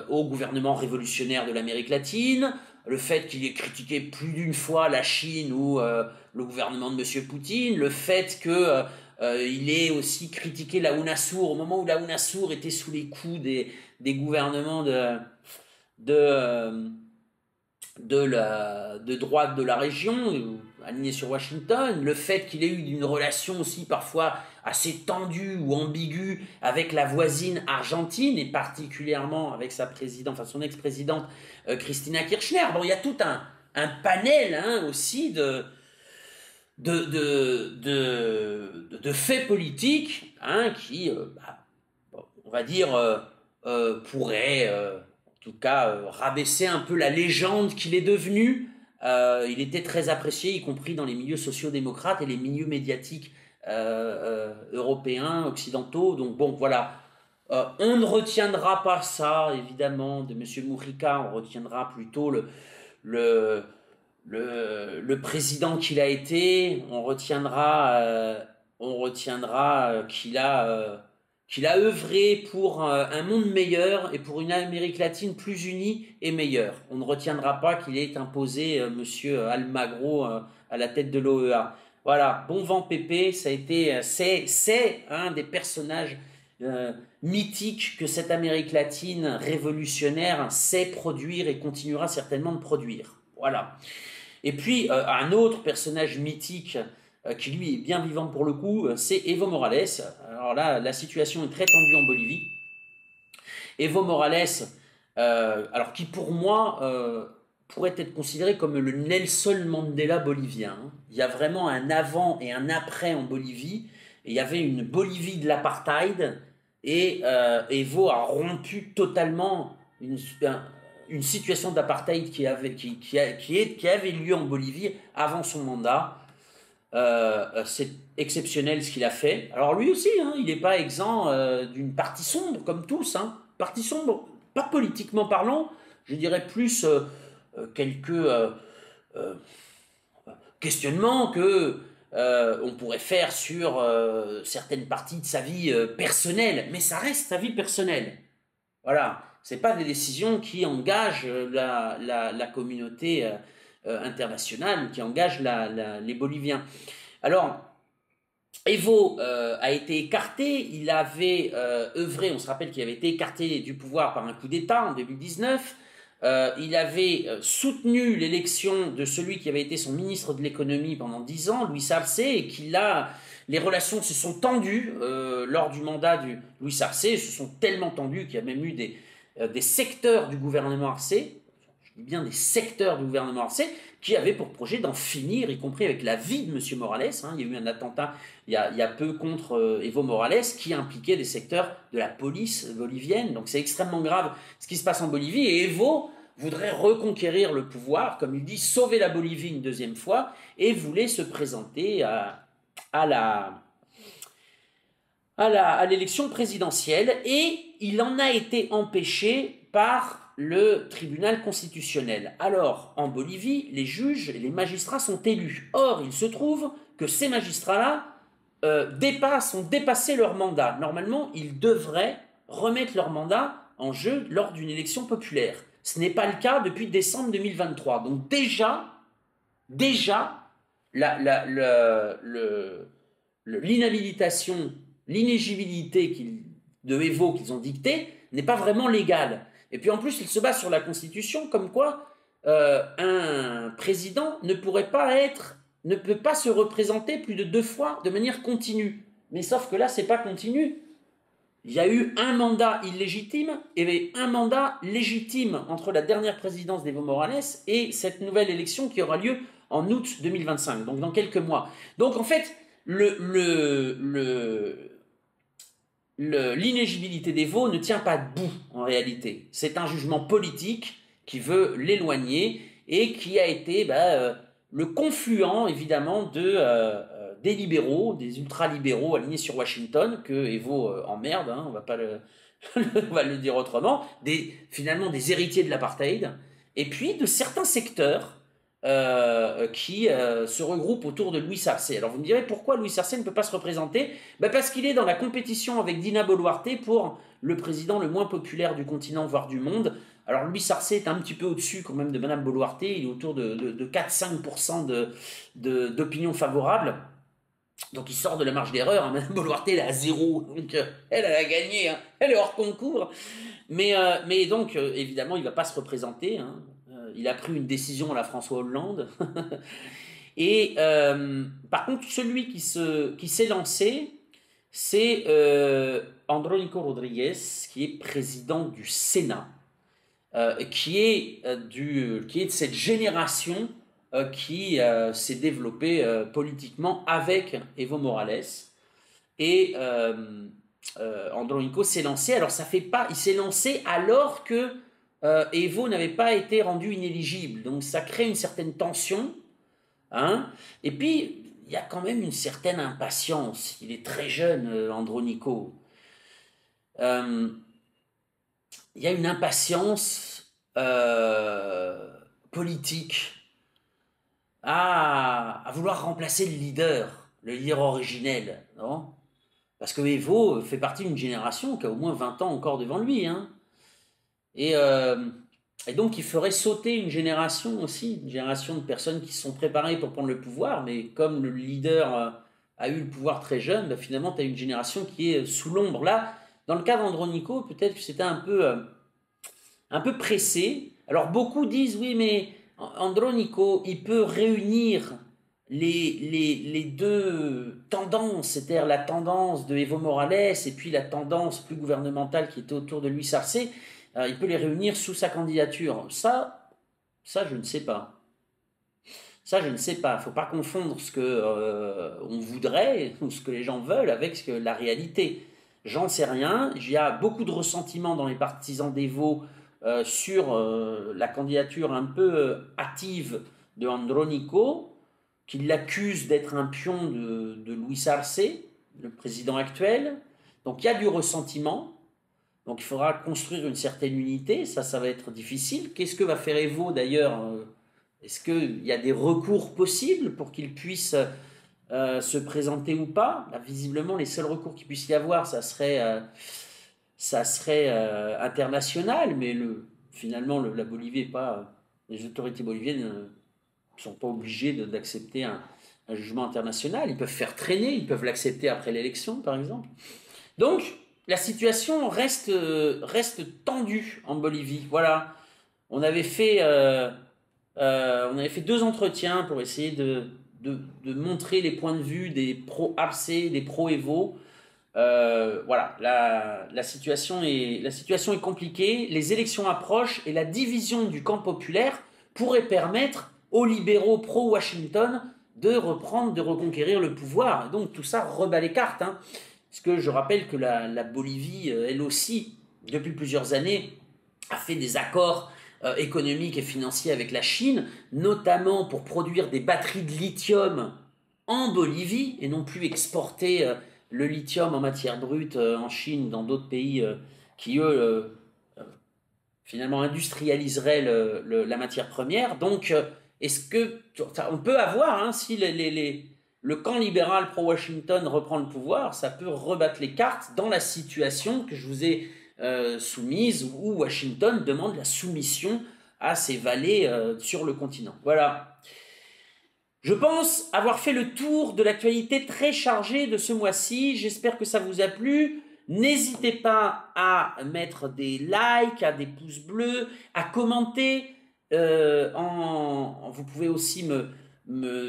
au gouvernement révolutionnaire de l'Amérique latine. Le fait qu'il ait critiqué plus d'une fois la Chine ou le gouvernement de Monsieur Poutine. Le fait que il est aussi critiqué la UNASUR au moment où la UNASUR était sous les coups des gouvernements de, de droite de la région, aligné sur Washington. Le fait qu'il ait eu une relation aussi parfois assez tendue ou ambiguë avec la voisine argentine et particulièrement avec sa présidente, enfin son ex-présidente Cristina Kirchner. Bon, il y a tout un panel hein, aussi de faits politiques hein, qui, on va dire, pourraient, en tout cas, rabaisser un peu la légende qu'il est devenu. Il était très apprécié, y compris dans les milieux sociaux-démocrates et les milieux médiatiques européens, occidentaux. Donc bon, voilà. On ne retiendra pas ça, évidemment, de M. Mourika. On retiendra plutôt le président qu'il a été, on retiendra qu'il a œuvré pour un monde meilleur et pour une Amérique latine plus unie et meilleure. On ne retiendra pas qu'il ait imposé Monsieur Almagro à la tête de l'OEA. Voilà, bon vent Pépé, ça a été, c'est un des personnages mythiques que cette Amérique latine révolutionnaire sait produire et continuera certainement de produire. Voilà. Et puis, un autre personnage mythique qui, lui, est bien vivant pour le coup, c'est Evo Morales. Alors là, la situation est très tendue en Bolivie. Evo Morales, alors qui pour moi pourrait être considéré comme le Nelson Mandela bolivien. Il y a vraiment un avant et un après en Bolivie. Et il y avait une Bolivie de l'apartheid. Et Evo a rompu totalement une situation d'apartheid qui avait lieu en Bolivie avant son mandat. C'est exceptionnel ce qu'il a fait. Alors lui aussi, hein, il n'est pas exempt d'une partie sombre, comme tous. Hein. Partie sombre, pas politiquement parlant, je dirais plus quelques questionnements que on pourrait faire sur certaines parties de sa vie personnelle. Mais ça reste sa vie personnelle. Voilà. Ce n'est pas des décisions qui engagent la communauté internationale, qui engagent les Boliviens. Alors, Evo a été écarté, il avait œuvré, on se rappelle qu'il avait été écarté du pouvoir par un coup d'État en 2019, il avait soutenu l'élection de celui qui avait été son ministre de l'économie pendant 10 ans, Luis Arce, et les relations se sont tendues lors du mandat de Luis Arce, se sont tellement tendues qu'il y a même eu des secteurs du gouvernement Arce, je dis bien des secteurs du gouvernement Arce, qui avaient pour projet d'en finir, y compris avec la vie de M. Morales. Hein. Il y a eu un attentat il y a peu contre Evo Morales qui impliquait des secteurs de la police bolivienne. Donc c'est extrêmement grave ce qui se passe en Bolivie. Et Evo voudrait reconquérir le pouvoir, comme il dit, sauver la Bolivie une deuxième fois, et voulait se présenter à l'élection présidentielle, et il en a été empêché par le tribunal constitutionnel. Alors, en Bolivie, les juges et les magistrats sont élus. Or, il se trouve que ces magistrats-là ont dépassé leur mandat. Normalement, ils devraient remettre leur mandat en jeu lors d'une élection populaire. Ce n'est pas le cas depuis décembre 2023. Donc déjà l'inhabilitation, l'inéligibilité de Evo qu'ils ont dictée n'est pas vraiment légale. Et puis en plus, il se base sur la Constitution, comme quoi un président ne peut pas se représenter plus de 2 fois de manière continue. Mais sauf que là, c'est pas continu. Il y a eu un mandat illégitime et un mandat légitime entre la dernière présidence d'Evo Morales et cette nouvelle élection qui aura lieu en août 2025, donc dans quelques mois. Donc en fait, l'inéligibilité d'Evo ne tient pas debout en réalité. C'est un jugement politique qui veut l'éloigner et qui a été le confluent, évidemment, des libéraux, des ultra-libéraux alignés sur Washington, que Evo emmerde, hein, on va pas on va le dire autrement, finalement des héritiers de l'apartheid, et puis de certains secteurs qui se regroupent autour de Luis Arce. Alors vous me direz pourquoi Luis Arce ne peut pas se représenter? Parce qu'il est dans la compétition avec Dina Boluarte pour le président le moins populaire du continent, voire du monde. Alors Luis Arce est un petit peu au-dessus quand même de Madame Boluarte, il est autour de 4-5% d'opinion favorable. Donc il sort de la marge d'erreur, hein. Madame Boluarte elle est à 0, donc elle a gagné, hein. Elle est hors concours. Mais donc évidemment il ne va pas se représenter, hein. Il a pris une décision à la François Hollande. Et par contre celui qui s'est lancé, c'est Andrónico Rodríguez, qui est président du Sénat, qui est de cette génération qui s'est développé politiquement avec Evo Morales. Et Andrónico s'est lancé. Alors il s'est lancé alors que Evo n'avait pas été rendu inéligible. Donc ça crée une certaine tension. Hein. Et puis il y a quand même une certaine impatience. Il est très jeune, Andrónico. Il y a une impatience politique à vouloir remplacer le leader originel, non? Parce que Evo fait partie d'une génération qui a au moins 20 ans encore devant lui, hein. Et donc il ferait sauter une génération aussi, une génération de personnes qui se sont préparées pour prendre le pouvoir, mais comme le leader a eu le pouvoir très jeune, finalement tu as une génération qui est sous l'ombre. Là, dans le cas d'Andrónico, peut-être que c'était un peu pressé. Alors beaucoup disent, oui, mais Andrónico, il peut réunir les deux tendances, c'est-à-dire la tendance de Evo Morales et puis la tendance plus gouvernementale qui était autour de Luis Arce. Il peut les réunir sous sa candidature. Ça, je ne sais pas. Ça, je ne sais pas. Il ne faut pas confondre ce qu'on voudrait ou ce que les gens veulent avec la réalité. J'en sais rien. Il y a beaucoup de ressentiment dans les partisans d'Evo sur la candidature un peu hâtive de Andrónico, qui l'accuse d'être un pion de Luis Arce, le président actuel. Donc il y a du ressentiment. Donc il faudra construire une certaine unité. Ça va être difficile. Qu'est-ce que va faire Evo d'ailleurs? Est-ce qu'il y a des recours possibles pour qu'il puisse se présenter ou pas? Là, visiblement, les seuls recours qu'il puisse y avoir, ça serait international, mais finalement, la Bolivie est pas... Les autorités boliviennes ne sont pas obligées d'accepter un jugement international. Ils peuvent faire traîner, ils peuvent l'accepter après l'élection, par exemple. Donc, la situation reste tendue en Bolivie. Voilà. On avait fait 2 entretiens pour essayer de montrer les points de vue des pro-Arce, des pro-Evo. Voilà, la situation est compliquée, les élections approchent et la division du camp populaire pourrait permettre aux libéraux pro-Washington de reconquérir le pouvoir. Et donc tout ça rebat les cartes, hein. Parce que je rappelle que la Bolivie, elle aussi, depuis plusieurs années, a fait des accords économiques et financiers avec la Chine, notamment pour produire des batteries de lithium en Bolivie et non plus exporter le lithium en matière brute en Chine, dans d'autres pays qui, eux, finalement industrialiseraient la matière première. Donc, est-ce que on peut avoir, hein, si le camp libéral pro-Washington reprend le pouvoir, ça peut rebattre les cartes dans la situation que je vous ai soumise, où Washington demande la soumission à ses valets sur le continent. Voilà. Je pense avoir fait le tour de l'actualité très chargée de ce mois-ci. J'espère que ça vous a plu. N'hésitez pas à mettre des likes, à des pouces bleus, à commenter. Vous pouvez aussi me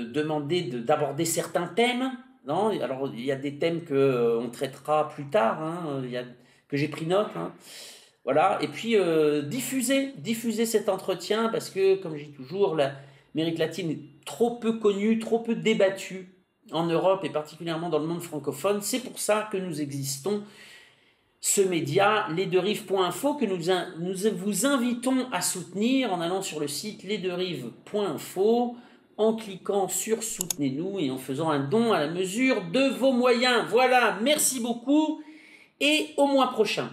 demander d'aborder certains thèmes. Non, alors, il y a des thèmes qu'on traitera plus tard, hein, que j'ai pris note. Hein. Voilà. Et puis, diffusez cet entretien parce que, comme je dis toujours, l'Amérique latine est trop peu connue, trop peu débattue en Europe et particulièrement dans le monde francophone. C'est pour ça que nous existons. Ce média, lesderives.info, que nous vous invitons à soutenir en allant sur le site lesderives.info. en cliquant sur Soutenez-nous et en faisant un don à la mesure de vos moyens. Voilà, merci beaucoup et au mois prochain.